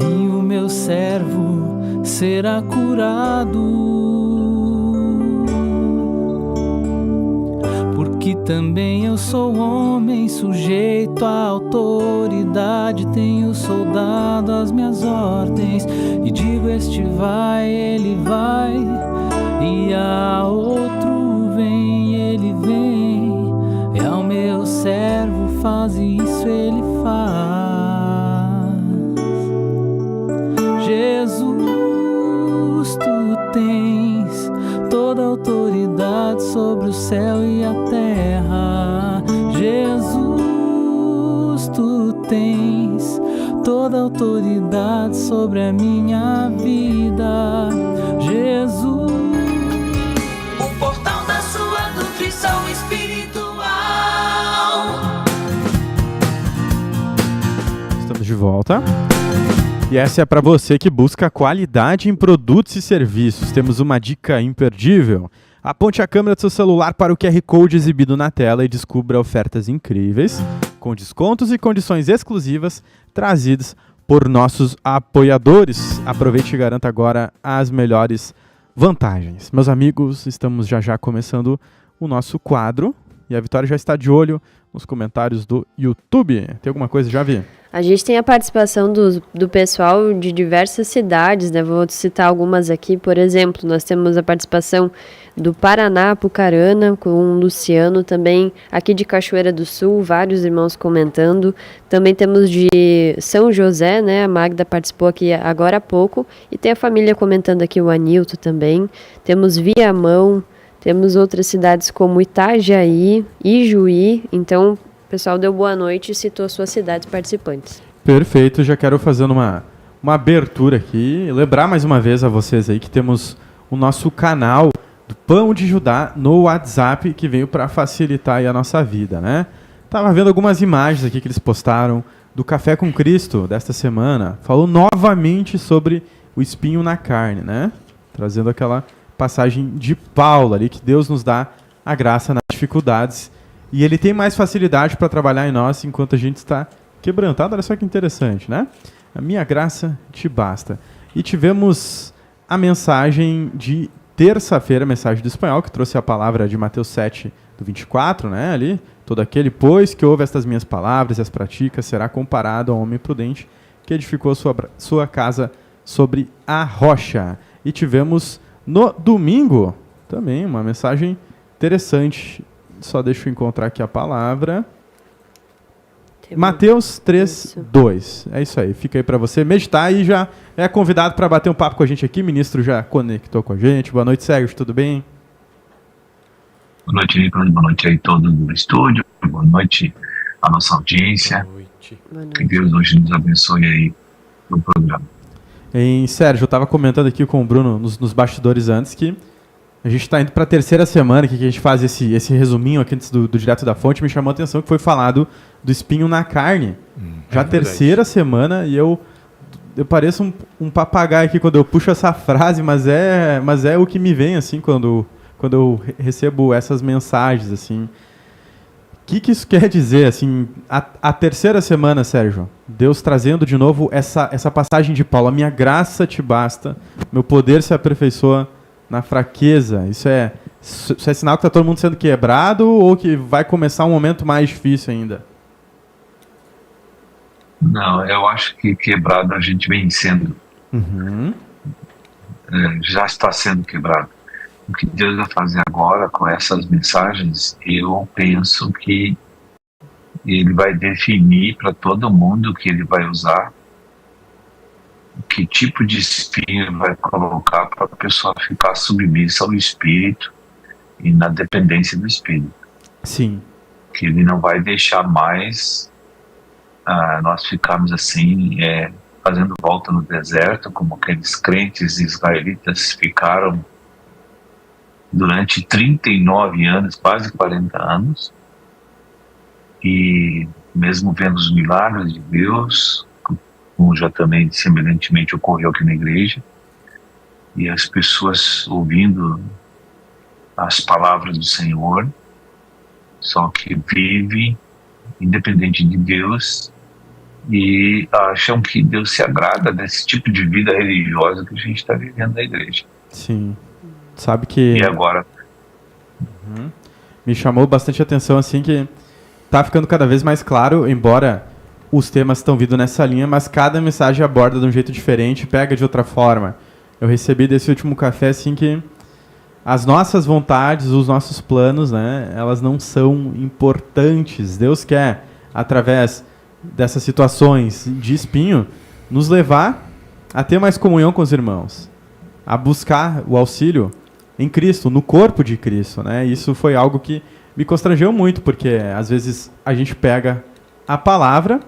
e o meu servo será curado. Porque também eu sou homem sujeito à autoridade, tenho soldado as minhas ordens e digo este vai, ele vai, e a outro vem, ele vem, e ao meu servo faz isso, ele faz. Jesus, tu tens toda a autoridade sobre o céu e a terra. Jesus, tu tens toda a autoridade sobre a minha vida. Jesus, o portal da sua nutrição espiritual. Estamos de volta. E essa é para você que busca qualidade em produtos e serviços. Temos uma dica imperdível. Aponte a câmera do seu celular para o QR Code exibido na tela e descubra ofertas incríveis, com descontos e condições exclusivas trazidas por nossos apoiadores. Aproveite e garanta agora as melhores vantagens. Meus amigos, estamos já começando o nosso quadro e a Vitória já está de olho nos comentários do YouTube. Tem alguma coisa, já vi? A gente tem a participação do pessoal de diversas cidades, né? Vou citar algumas aqui. Por exemplo, nós temos a participação do Paraná, Apucarana, com o Luciano, também aqui de Cachoeira do Sul, vários irmãos comentando. Também temos de São José, né? A Magda participou aqui agora há pouco. E tem a família comentando aqui, o Anilton também. Temos Viamão, temos outras cidades como Itajaí, Ijuí. Então, o pessoal deu boa noite e citou suas cidades participantes. Perfeito, já quero fazer uma abertura aqui. Lembrar mais uma vez a vocês aí que temos o nosso canal do Pão de Judá no WhatsApp, que veio para facilitar aí a nossa vida, né? Tava vendo algumas imagens aqui que eles postaram do Café com Cristo desta semana. Falou novamente sobre o espinho na carne, né? Trazendo aquela passagem de Paulo ali, que Deus nos dá a graça nas dificuldades. E ele tem mais facilidade para trabalhar em nós enquanto a gente está quebrantado. Olha só que interessante, né? A minha graça te basta. E tivemos a mensagem de terça-feira, a mensagem do espanhol, que trouxe a palavra de Mateus 7, do 24, né? Ali, todo aquele, pois que ouve estas minhas palavras e as pratica, será comparado ao homem prudente que edificou sua casa sobre a rocha. E tivemos no domingo também uma mensagem interessante. Só deixa eu encontrar aqui a palavra. Mateus 3, 2. É isso aí. Fica aí para você meditar e já é convidado para bater um papo com a gente aqui. O ministro já conectou com a gente. Boa noite, Sérgio. Tudo bem? Boa noite, Nicolas. Boa noite aí todos do estúdio. Boa noite à nossa audiência. Boa noite. Que Deus hoje nos abençoe aí no programa. Sérgio, eu estava comentando aqui com o Bruno nos bastidores antes que a gente está indo para a terceira semana que a gente faz esse resuminho aqui antes do Direto da Fonte. Me chamou a atenção que foi falado do espinho na carne. Já a terceira semana, e eu pareço um papagaio aqui quando eu puxo essa frase, mas é o que me vem assim quando eu recebo essas mensagens assim. que isso quer dizer, assim, a terceira semana, Sérgio? Deus trazendo de novo essa passagem de Paulo. A minha graça te basta, meu poder se aperfeiçoa na fraqueza. Isso é sinal que está todo mundo sendo quebrado ou que vai começar um momento mais difícil ainda? Não, eu acho que quebrado a gente vem sendo. Já está sendo quebrado. O que Deus vai fazer agora com essas mensagens, eu penso que Ele vai definir para todo mundo o que Ele vai usar, que tipo de espinho Ele vai colocar para a pessoa ficar submissa ao Espírito e na dependência do Espírito. Sim. Que Ele não vai deixar mais nós ficarmos assim, fazendo volta no deserto, como aqueles crentes israelitas ficaram durante 39 anos, quase 40 anos, e mesmo vendo os milagres de Deus, como já também semelhantemente ocorreu aqui na igreja, e as pessoas ouvindo as palavras do Senhor, só que vivem independente de Deus e acham que Deus se agrada desse tipo de vida religiosa que a gente está vivendo na igreja. Sim. Sabe que... E agora? Me chamou bastante atenção, assim, que tá ficando cada vez mais claro, embora os temas estão vindo nessa linha, mas cada mensagem aborda de um jeito diferente, pega de outra forma. Eu recebi desse último café, assim, que as nossas vontades, os nossos planos, né, elas não são importantes. Deus quer, através dessas situações de espinho, nos levar a ter mais comunhão com os irmãos, a buscar o auxílio em Cristo, no corpo de Cristo, né? Isso foi algo que me constrangeu muito, porque às vezes a gente pega a palavra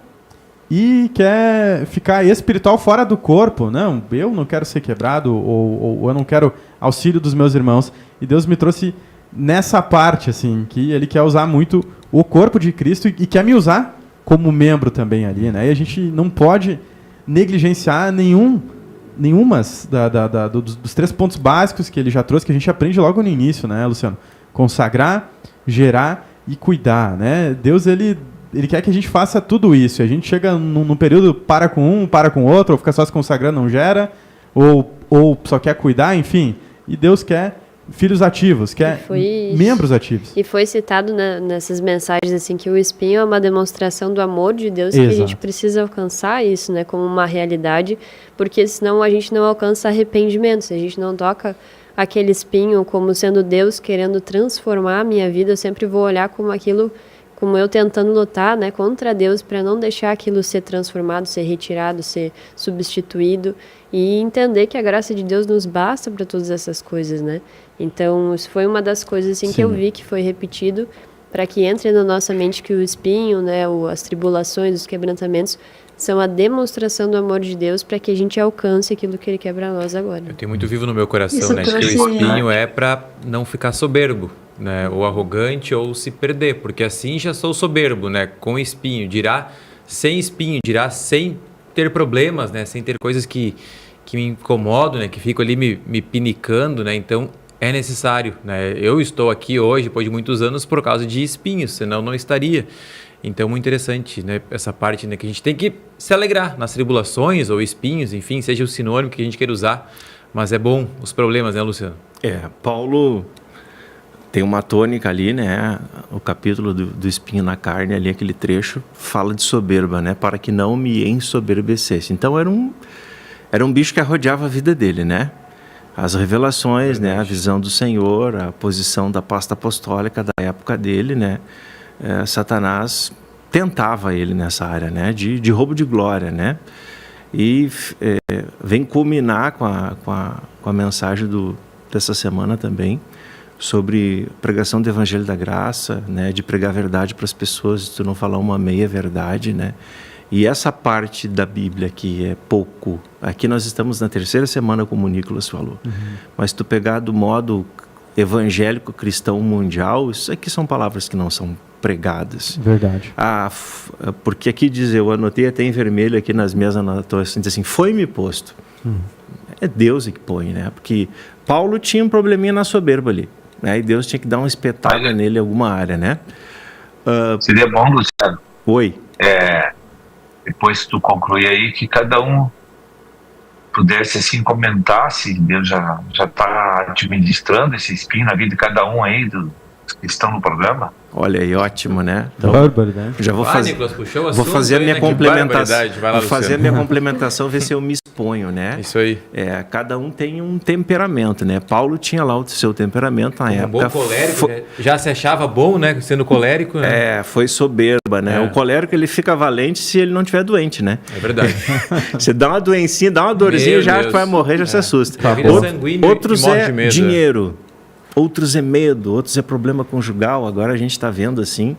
e quer ficar espiritual fora do corpo. Não, eu não quero ser quebrado, ou eu não quero auxílio dos meus irmãos. E Deus me trouxe nessa parte, assim, que Ele quer usar muito o corpo de Cristo e quer me usar como membro também ali, né? E a gente não pode negligenciar nenhumas dos 3 pontos básicos que ele já trouxe, que a gente aprende logo no início, né, Luciano? Consagrar, gerar e cuidar, né? Deus, ele quer que a gente faça tudo isso. A gente chega num período, para com um, para com outro, ou fica só se consagrando, não gera, ou só quer cuidar, enfim. E Deus quer filhos ativos, quer membros ativos. E foi citado nessas mensagens assim que o espinho é uma demonstração do amor de Deus. Exato. Que a gente precisa alcançar isso, né, como uma realidade, porque senão a gente não alcança arrependimento. Se a gente não toca aquele espinho como sendo Deus querendo transformar a minha vida, eu sempre vou olhar como aquilo, como eu tentando lutar, né, contra Deus para não deixar aquilo ser transformado, ser retirado, ser substituído, e entender que a graça de Deus nos basta para todas essas coisas, né? Então, isso foi uma das coisas assim, que eu vi que foi repetido, para que entre na nossa mente que o espinho, né, as tribulações, os quebrantamentos, são a demonstração do amor de Deus para que a gente alcance aquilo que Ele quer para nós agora. Eu tenho muito vivo no meu coração, né, que o espinho é para não ficar soberbo, né, ou arrogante, ou se perder, porque assim já sou soberbo, né, com espinho, dirá sem espinho, dirá sem ter problemas, né, sem ter coisas que me incomodam, né, que fico ali me pinicando, né, então é necessário, né, eu estou aqui hoje, depois de muitos anos, por causa de espinhos, senão não estaria. Então, muito interessante, né, essa parte, né, que a gente tem que se alegrar nas tribulações ou espinhos, enfim, seja o sinônimo que a gente queira usar, mas é bom os problemas, né, Luciano? Paulo tem uma tônica ali, né, o capítulo do espinho na carne, ali aquele trecho, fala de soberba, né, para que não me ensoberbecesse. Então, era um bicho que arrodeava a vida dele, né? As revelações, né, a visão do Senhor, a posição da pasta apostólica da época dele, né? Satanás tentava ele nessa área, né, de roubo de glória, né, e vem culminar com a mensagem dessa semana também, sobre pregação do Evangelho da Graça, né, de pregar a verdade para as pessoas, de tu não falar uma meia verdade, né, e essa parte da Bíblia que é pouco, aqui nós estamos na 3ª semana, como o Nicolas falou, mas tu pegar do modo evangélico cristão mundial, isso aqui são palavras que não são pregadas. Verdade. Porque aqui diz, eu anotei até em vermelho aqui nas minhas anotações, diz assim, foi-me posto. É Deus que põe, né? Porque Paulo tinha um probleminha na soberba ali, né? E Deus tinha que dar um espetáculo nele em alguma área, né? Seria bom, Luciano. Oi. Depois que tu concluir aí, que cada um pudesse assim comentar se Deus já está administrando esse espinho na vida de cada um aí dos que estão no programa. Olha aí, ótimo, né? Então, barbaridade. Já vou fazer. Nicolas, puxou o vou assunto fazer a minha aí, né? complementação. Vai lá, vou fazer a minha complementação, ver se eu me exponho, né? Isso aí. Cada um tem um temperamento, né? Paulo tinha lá o seu temperamento na época. Bom colérico, já se achava bom, né? Sendo colérico, né? Foi soberba, né? O colérico, ele fica valente se ele não estiver doente, né? É verdade. Você dá uma doencinha, dá uma dorzinha, já acha que vai morrer, já se assusta. Outros é dinheiro. Outros é medo, outros é problema conjugal. Agora a gente está vendo assim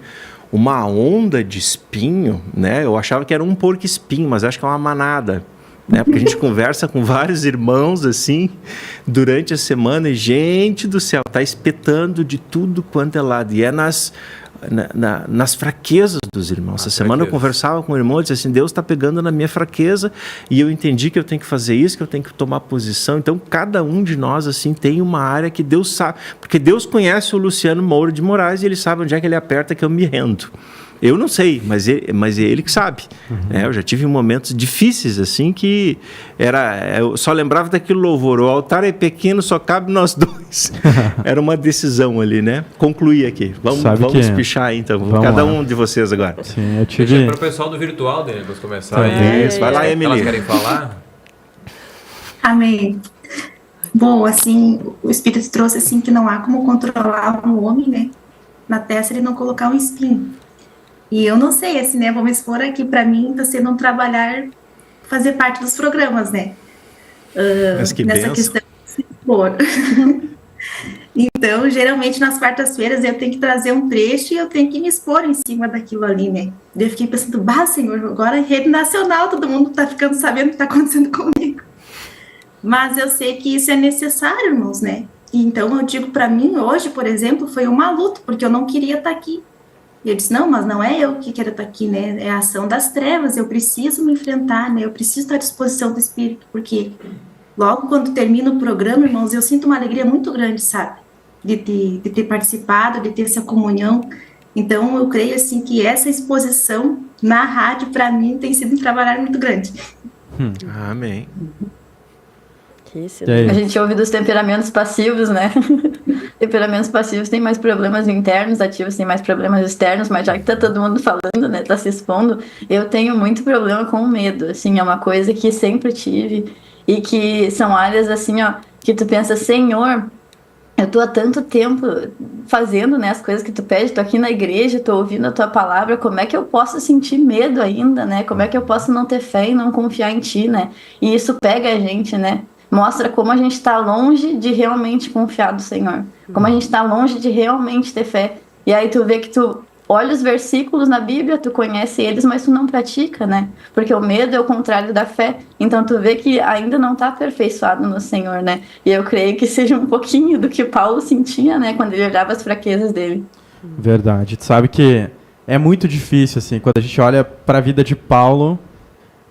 uma onda de espinho, né? Eu achava que era um porco espinho, mas acho que é uma manada, né? Porque a gente conversa com vários irmãos assim durante a semana e, gente do céu, tá espetando de tudo quanto é lado. E é nas fraquezas dos irmãos. Essa semana eu conversava com um irmão e disse assim: Deus está pegando na minha fraqueza e eu entendi que eu tenho que fazer isso, que eu tenho que tomar posição. Então cada um de nós assim tem uma área que Deus sabe, porque Deus conhece o Luciano Moura de Moraes e ele sabe onde é que ele aperta que eu me rendo. Eu não sei, mas é ele que sabe. Eu já tive momentos difíceis assim que eu só lembrava daquele louvor: o altar é pequeno, só cabe nós dois. Era uma decisão ali, né? Concluir aqui. Vamos espichar aí, então. Cada um de vocês agora. Sim, eu tive... Deixa para o pessoal do virtual, Dani, vamos começar aí. Vai lá, Emily. Elas querem falar? Amém. Bom, assim, o Espírito trouxe assim que não há como controlar um homem, né? Na terra, se ele não colocar um espinho. E eu não sei, assim, né, vou me expor aqui, para mim está sendo um trabalhar, fazer parte dos programas, né, Mas que nessa questão de se expor. Então, geralmente nas quartas-feiras eu tenho que trazer um trecho e eu tenho que me expor em cima daquilo ali, né, eu fiquei pensando: Senhor, agora é rede nacional, todo mundo está ficando sabendo o que está acontecendo comigo. Mas eu sei que isso é necessário, irmãos, né, então eu digo para mim, hoje, por exemplo, foi uma luta, porque eu não queria estar aqui. E eu disse: não, mas não é eu que quero estar aqui, né? É a ação das trevas, eu preciso me enfrentar, né? Eu preciso estar à disposição do Espírito, porque logo quando termina o programa, irmãos, eu sinto uma alegria muito grande, sabe? De ter participado, de ter essa comunhão. Então, eu creio, assim, que essa exposição na rádio, para mim, tem sido um trabalho muito grande. Amém. A gente ouve dos temperamentos passivos, né? Temperamentos passivos têm mais problemas internos, ativos têm mais problemas externos, mas já que tá todo mundo falando, né, tá se expondo, eu tenho muito problema com o medo, assim, é uma coisa que sempre tive e que são áreas, assim, ó, que tu pensa: Senhor, eu tô há tanto tempo fazendo, né, as coisas que tu pede, tô aqui na igreja, tô ouvindo a tua palavra, como é que eu posso sentir medo ainda, né? Como é que eu posso não ter fé e não confiar em ti, né? E isso pega a gente, né? Mostra como a gente está longe de realmente confiar no Senhor. Como a gente está longe de realmente ter fé. E aí tu vê que tu olha os versículos na Bíblia, tu conhece eles, mas tu não pratica, né? Porque o medo é o contrário da fé. Então tu vê que ainda não está aperfeiçoado no Senhor, né? E eu creio que seja um pouquinho do que Paulo sentia, né? Quando ele olhava as fraquezas dele. Verdade. Tu sabe que é muito difícil, assim, quando a gente olha para a vida de Paulo...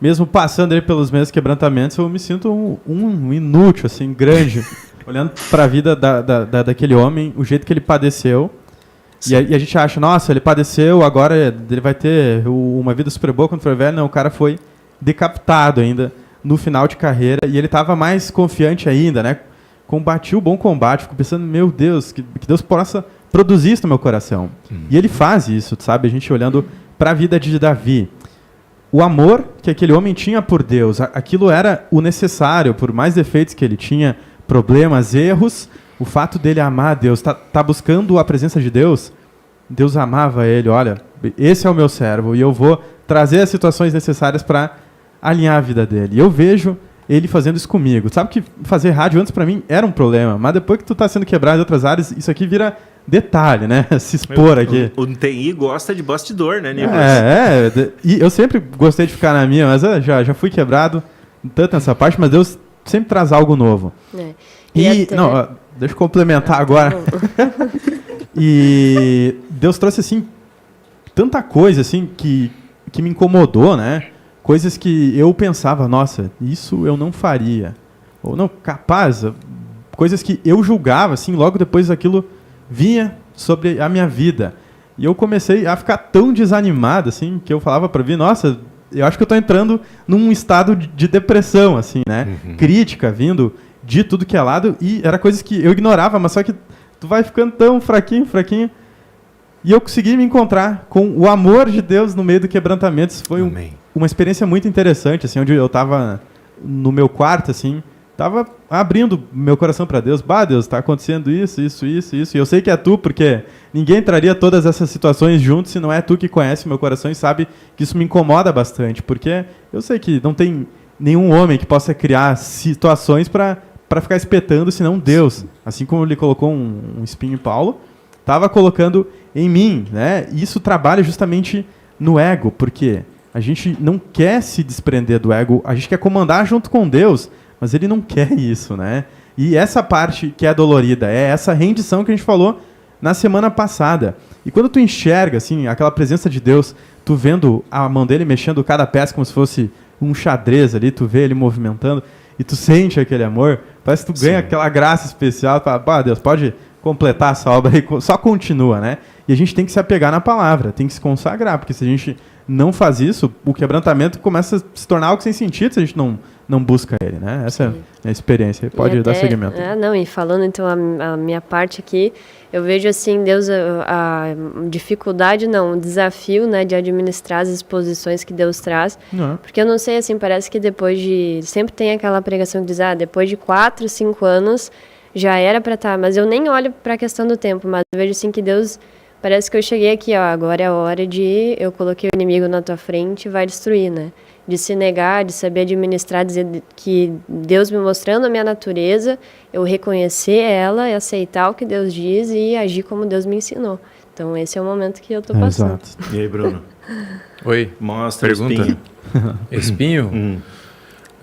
Mesmo passando aí pelos mesmos quebrantamentos, eu me sinto um inútil, assim, grande, olhando para a vida daquele homem, o jeito que ele padeceu. E a gente acha: nossa, ele padeceu, agora ele vai ter uma vida super boa quando for velho. Não, o cara foi decapitado ainda no final de carreira e ele estava mais confiante ainda, né? Combatiu o bom combate, fico pensando: meu Deus, que Deus possa produzir isso no meu coração. E ele faz isso, sabe? A gente olhando para a vida de Davi. O amor que aquele homem tinha por Deus, aquilo era o necessário, por mais defeitos que ele tinha, problemas, erros, o fato dele amar a Deus, tá buscando a presença de Deus, Deus amava ele: olha, esse é o meu servo e eu vou trazer as situações necessárias para alinhar a vida dele. E eu vejo ele fazendo isso comigo. Sabe que fazer rádio antes para mim era um problema, mas depois que tu tá sendo quebrado em outras áreas, isso aqui vira detalhe, né? Se expor aqui. O TI gosta de bastidor, né, Nicolas? E eu sempre gostei de ficar na minha, mas eu já fui quebrado tanto nessa parte, mas Deus sempre traz algo novo. Deixa eu complementar agora. E Deus trouxe, assim, tanta coisa, assim, que me incomodou, né? Coisas que eu pensava: nossa, isso eu não faria. Ou não, capaz, coisas que eu julgava, assim, logo depois daquilo vinha sobre a minha vida. E eu comecei a ficar tão desanimado, assim, que eu falava pra mim, nossa, eu acho que eu tô entrando num estado de depressão, assim, né? Crítica vindo de tudo que é lado, e era coisas que eu ignorava, mas só que tu vai ficando tão fraquinho. E eu consegui me encontrar com o amor de Deus no meio do quebrantamento. Isso foi uma experiência muito interessante, assim, onde eu tava no meu quarto, assim, tava abrindo meu coração para Deus. Deus, tá acontecendo isso. E eu sei que é tu, porque ninguém traria todas essas situações juntos se não é tu que conhece meu coração e sabe que isso me incomoda bastante. Porque eu sei que não tem nenhum homem que possa criar situações para ficar espetando, senão Deus. Assim como ele colocou um espinho em Paulo, estava colocando em mim, né? E isso trabalha justamente no ego, porque a gente não quer se desprender do ego, a gente quer comandar junto com Deus, mas ele não quer isso, né? E essa parte que é dolorida, é essa rendição que a gente falou na semana passada. E quando tu enxerga, assim, aquela presença de Deus, tu vendo a mão dele mexendo cada peça como se fosse um xadrez ali, tu vê ele movimentando, e tu sente aquele amor, parece que tu ganha aquela graça especial, tu fala, Deus, pode completar essa obra aí, só continua, né? E a gente tem que se apegar na palavra, tem que se consagrar, porque se a gente não faz isso, o quebrantamento começa a se tornar algo sem sentido se a gente não busca ele, né? Essa é a minha experiência. Pode dar seguimento. E falando então a minha parte aqui, eu vejo assim, Deus, a dificuldade, o desafio, né, de administrar as exposições que Deus traz, porque eu não sei, assim, parece que depois de, sempre tem aquela pregação que diz, depois de 4, 5 anos, já era para estar, mas eu nem olho para a questão do tempo, mas eu vejo assim que Deus, parece que eu cheguei aqui, agora é a hora de, eu coloquei o inimigo na tua frente e vai destruir, né? De se negar, de saber administrar, dizer que Deus me mostrando a minha natureza, eu reconhecer ela, aceitar o que Deus diz e agir como Deus me ensinou. Então esse é o momento que eu tô passando. Exato. E aí, Bruno? Oi. Mostra pergunta. Espinho. Espinho?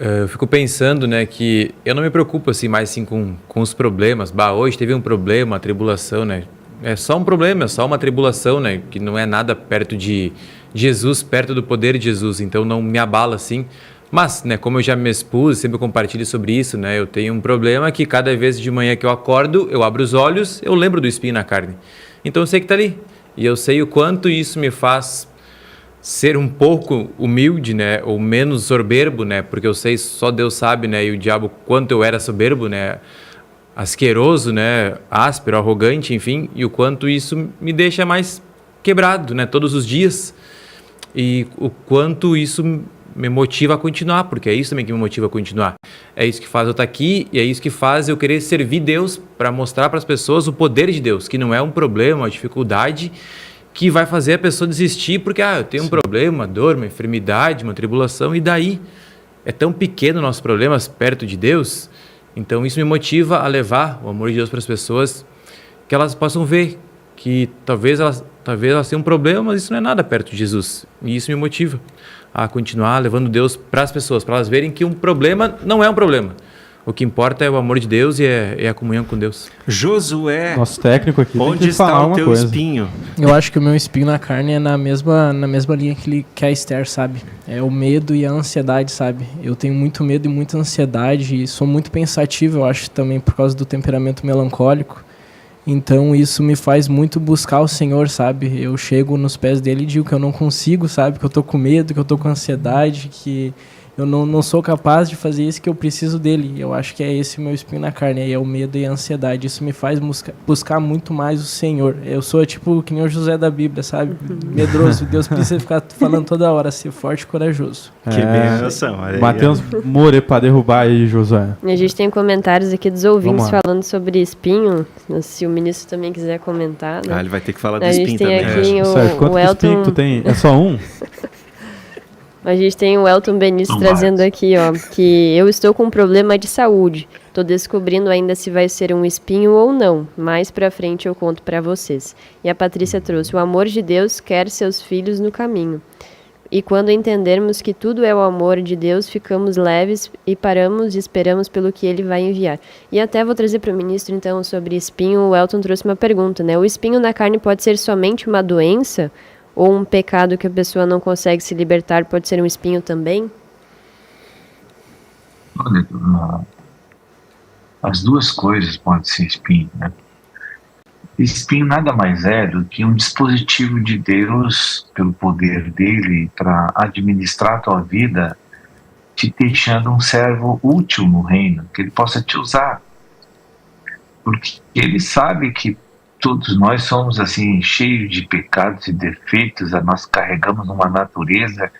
Eu fico pensando, né, que eu não me preocupo assim mais assim com os problemas. Hoje teve um problema, uma tribulação, né? É só um problema, é só uma tribulação, né? Que não é nada perto de Jesus, perto do poder de Jesus. Então não me abala assim. Mas, né, como eu já me expus, sempre compartilho sobre isso, né? Eu tenho um problema que cada vez de manhã que eu acordo, eu abro os olhos, eu lembro do espinho na carne. Então eu sei que está ali. E eu sei o quanto isso me faz ser um pouco humilde, né, ou menos soberbo, né, porque eu sei, só Deus sabe, né, e o diabo quanto eu era soberbo, né, asqueroso, né, áspero, arrogante, enfim, e o quanto isso me deixa mais quebrado, né, todos os dias, e o quanto isso me motiva a continuar, porque é isso também que me motiva a continuar, é isso que faz eu estar aqui, e é isso que faz eu querer servir Deus, para mostrar para as pessoas o poder de Deus, que não é um problema, uma dificuldade, que vai fazer a pessoa desistir porque eu tenho um problema, uma dor, uma enfermidade, uma tribulação, e daí? É tão pequeno nossos problemas perto de Deus, então isso me motiva a levar o amor de Deus para as pessoas, que elas possam ver que talvez elas tenham um problema, mas isso não é nada perto de Jesus, e isso me motiva a continuar levando Deus para as pessoas, para elas verem que um problema não é um problema. O que importa é o amor de Deus e é a comunhão com Deus. Josué, nosso técnico aqui, onde está o teu espinho? Eu acho que o meu espinho na carne é na mesma linha que a Esther, sabe? É o medo e a ansiedade, sabe? Eu tenho muito medo e muita ansiedade e sou muito pensativo, eu acho, também por causa do temperamento melancólico. Então isso me faz muito buscar o Senhor, sabe? Eu chego nos pés dele e digo que eu não consigo, sabe? Que eu tô com medo, que eu tô com ansiedade, que eu não sou capaz de fazer isso, que eu preciso dele. Eu acho que é esse o meu espinho na carne, é o medo e a ansiedade. Isso me faz buscar muito mais o Senhor. Eu sou tipo que nem o José da Bíblia, sabe? Medroso. Deus precisa ficar falando toda hora, ser forte e corajoso. Que benção. Matheus More para derrubar aí, Josué. A gente tem comentários aqui dos ouvintes falando sobre espinho. Se o ministro também quiser comentar, né? Ele vai ter que falar do espinho também. A gente tem aqui Quanto Elton... espinho tu tem? É só um? A gente tem o Elton Benício trazendo aqui, que eu estou com um problema de saúde. Estou descobrindo ainda se vai ser um espinho ou não. Mais pra frente eu conto para vocês. E a Patrícia trouxe: o amor de Deus quer seus filhos no caminho. E quando entendermos que tudo é o amor de Deus, ficamos leves e paramos e esperamos pelo que Ele vai enviar. E até vou trazer para o ministro, então, sobre espinho. O Elton trouxe uma pergunta, né? O espinho na carne pode ser somente uma doença? Ou um pecado que a pessoa não consegue se libertar pode ser um espinho também? Olha, as duas coisas podem ser espinho, né? Espinho nada mais é do que um dispositivo de Deus, pelo poder dele, para administrar a tua vida, te deixando um servo útil no reino, que ele possa te usar. Porque ele sabe que todos nós somos assim, cheios de pecados e defeitos, nós carregamos uma natureza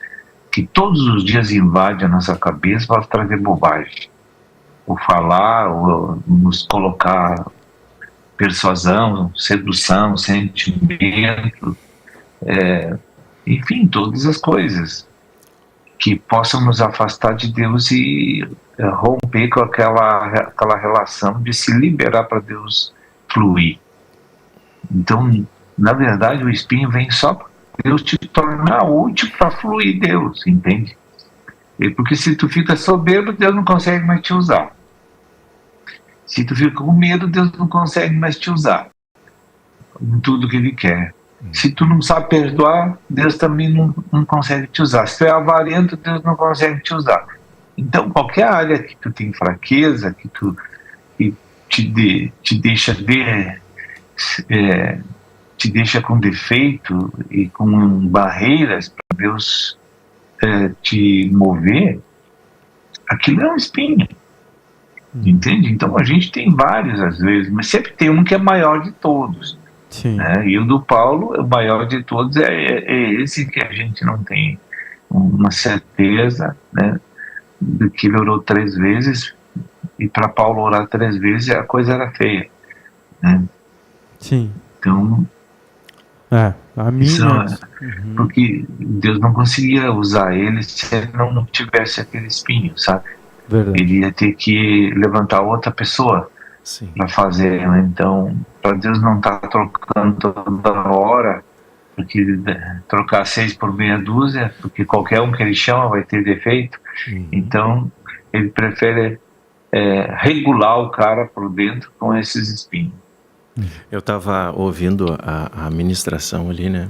que todos os dias invade a nossa cabeça para trazer bobagem. Ou falar, ou nos colocar persuasão, sedução, sentimento, enfim, todas as coisas que possam nos afastar de Deus e romper com aquela relação de se liberar para Deus fluir. Então, na verdade, o espinho vem só para Deus te tornar útil para fluir Deus, entende? Porque se tu fica soberbo, Deus não consegue mais te usar. Se tu fica com medo, Deus não consegue mais te usar em tudo que Ele quer. Se tu não sabe perdoar, Deus também não consegue te usar. Se tu é avarento, Deus não consegue te usar. Então, qualquer área que tu tem fraqueza, que te deixa te deixa com defeito e com barreiras para Deus te mover, aquilo é um espinho. Entende? Então a gente tem vários às vezes, mas sempre tem um que é maior de todos. Sim. Né? E o do Paulo, o maior de todos é esse que a gente não tem uma certeza, né, de que ele orou 3 vezes, e para Paulo orar 3 vezes a coisa era feia. Né? Sim. Então, a minha... porque Deus não conseguia usar ele se ele não tivesse aquele espinho, sabe? Verdade. Ele ia ter que levantar outra pessoa para fazer, né? Então, para Deus não estar trocando toda hora, porque trocar 6 por meia dúzia, porque qualquer um que ele chama vai ter defeito. Então ele prefere regular o cara por dentro com esses espinhos. Eu estava ouvindo a ministração ali, né?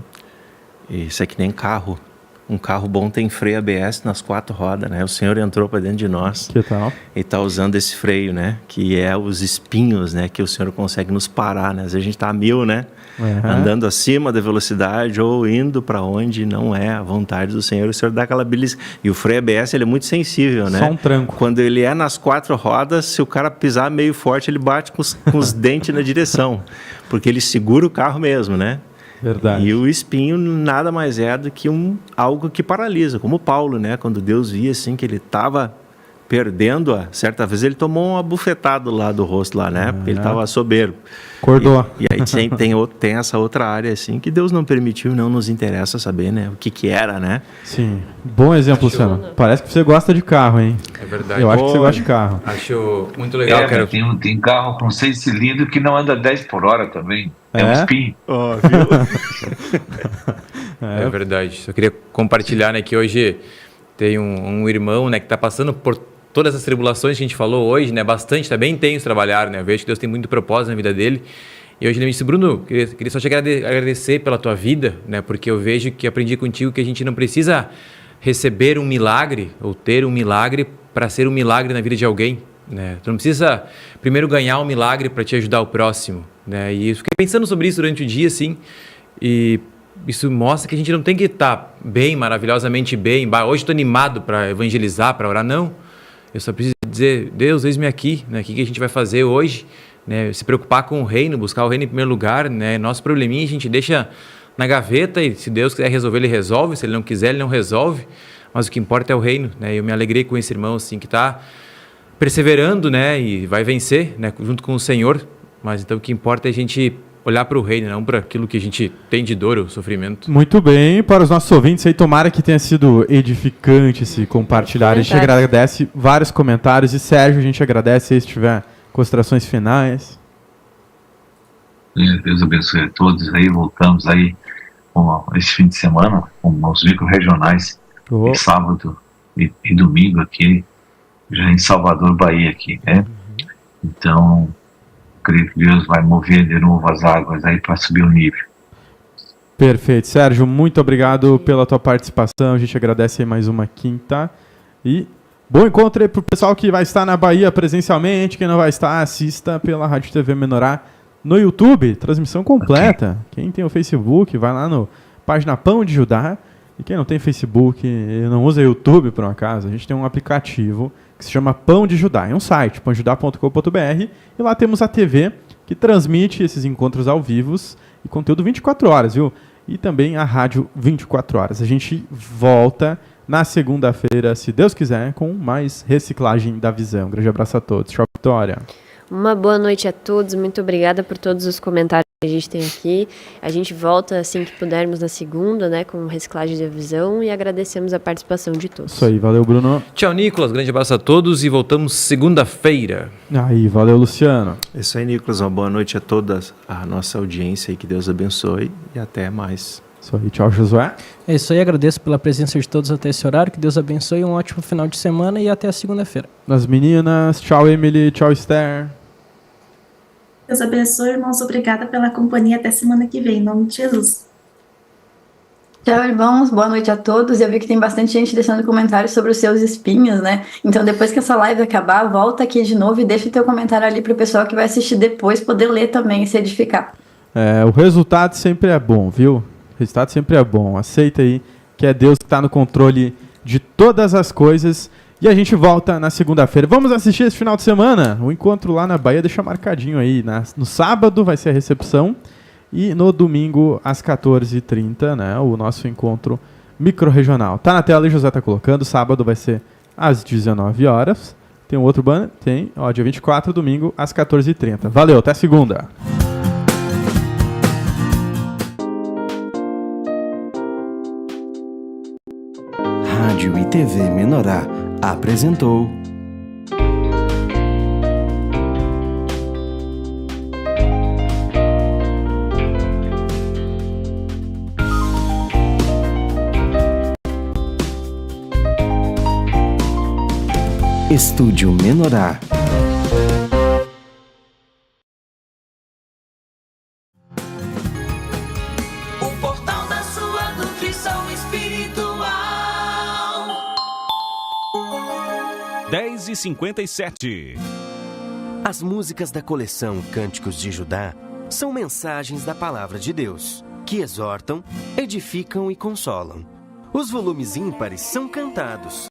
E isso é que nem carro. Um carro bom tem freio ABS nas 4 rodas, né? O Senhor entrou para dentro de nós. Que tal? E está usando esse freio, né? Que é os espinhos, né? Que o Senhor consegue nos parar, né? Às vezes a gente está a 1000, né? Andando acima da velocidade ou indo para onde não é a vontade do Senhor. O Senhor dá aquela belisca. E o freio ABS, ele é muito sensível, né? Só um tranco. Quando ele é nas 4 rodas, se o cara pisar meio forte, ele bate com os dentes na direção. Porque ele segura o carro mesmo, né? Verdade. E o espinho nada mais é do que algo que paralisa, como Paulo, né? Quando Deus via assim que ele estava perdendo, certa vez ele tomou uma bufetada lá do rosto lá, né? Porque ele estava soberbo. Acordou. E aí tem essa outra área assim que Deus não permitiu, não nos interessa saber, né? O que era, né? Sim. Bom exemplo, Luciano. Parece que você gosta de carro, hein? É verdade. Eu acho que você gosta de carro. Acho muito legal. Tem carro com 6 cilindros que não anda 10 por hora também. É um espinho. Viu? É verdade. Só queria compartilhar, né, que hoje tem um irmão, né, que está passando por todas as tribulações que a gente falou hoje, né, bastante, está bem intenso trabalhar, né, eu vejo que Deus tem muito propósito na vida dele. E hoje ele me disse: Bruno, queria só te agradecer pela tua vida, né, porque eu vejo que aprendi contigo que a gente não precisa receber um milagre ou ter um milagre para ser um milagre na vida de alguém, né? Tu não precisa primeiro ganhar um milagre para te ajudar o próximo, né? E eu fiquei pensando sobre isso durante o dia, assim, e isso mostra que a gente não tem que estar bem, maravilhosamente bem. Hoje estou animado para evangelizar, para orar, não. Eu só preciso dizer: Deus, eis-me aqui, né? O que a gente vai fazer hoje? Né? Se preocupar com o reino, buscar o reino em primeiro lugar, né? Nosso probleminha a gente deixa na gaveta e se Deus quiser resolver, Ele resolve. Se Ele não quiser, Ele não resolve. Mas o que importa é o reino, né? Eu me alegrei com esse irmão, assim, que está perseverando, né? E vai vencer, né? Junto com o Senhor. Mas então o que importa é a gente olhar para o reino, não para aquilo que a gente tem de dor ou sofrimento. Muito bem, para os nossos ouvintes aí, tomara que tenha sido edificante esse compartilhar. A gente agradece vários comentários. E Sérgio, a gente agradece aí se tiver considerações finais. Deus abençoe a todos aí. Voltamos aí esse fim de semana com os micro-regionais, sábado e domingo aqui, já em Salvador, Bahia aqui, né? Então, creio que Deus vai mover de novo as águas aí para subir o nível. Perfeito. Sérgio, muito obrigado pela tua participação. A gente agradece aí mais uma quinta. E bom encontro aí pro pessoal que vai estar na Bahia presencialmente. Quem não vai estar, assista pela Rádio TV Menorá No YouTube, transmissão completa. Quem tem o Facebook, vai lá no página Pão de Judá. E quem não tem Facebook e não usa YouTube, por um acaso, a gente tem um aplicativo que se chama Pão de Judá. É um site, pãojudá.com.br. E lá temos a TV que transmite esses encontros ao vivo e conteúdo 24 horas, viu? E também a rádio 24 horas. A gente volta na segunda-feira, se Deus quiser, com mais reciclagem da visão. Um grande abraço a todos. Tchau, Vitória. Uma boa noite a todos. Muito obrigada por todos os comentários que a gente tem aqui. A gente volta assim que pudermos na segunda, né, com reciclagem da visão, e agradecemos a participação de todos. Isso aí, valeu, Bruno. Tchau, Nicolas. Grande abraço a todos e voltamos segunda-feira. Aí, valeu, Luciano. Isso aí, Nicolas. Uma boa noite a toda a nossa audiência e que Deus abençoe e até mais. Isso aí, tchau, Josué. É isso aí, agradeço pela presença de todos até esse horário, que Deus abençoe, um ótimo final de semana e até a segunda-feira. Das meninas, tchau, Emily, tchau, Esther. Deus abençoe, irmãos. Obrigada pela companhia. Até semana que vem. Em nome de Jesus. Tchau, irmãos. Boa noite a todos. Eu vi que tem bastante gente deixando comentários sobre os seus espinhos, né? Então, depois que essa live acabar, volta aqui de novo e deixa o teu comentário ali pro pessoal que vai assistir depois poder ler também e se edificar. O resultado sempre é bom, viu? O resultado sempre é bom. Aceita aí que é Deus que está no controle de todas as coisas. E a gente volta na segunda-feira. Vamos assistir esse final de semana? O encontro lá na Bahia, deixa marcadinho aí. No sábado vai ser a recepção. E no domingo, às 14h30, né? O nosso encontro micro-regional. Tá na tela aí, José tá colocando. Sábado vai ser às 19 horas. Tem um outro banner? Tem. Ó, dia 24, domingo, às 14h30. Valeu, até segunda. Rádio e TV Menorá apresentou Estúdio Menorá. O portal da sua nutrição espiritual. 10h57. As músicas da coleção Cânticos de Judá são mensagens da Palavra de Deus, que exortam, edificam e consolam. Os volumes ímpares são cantados,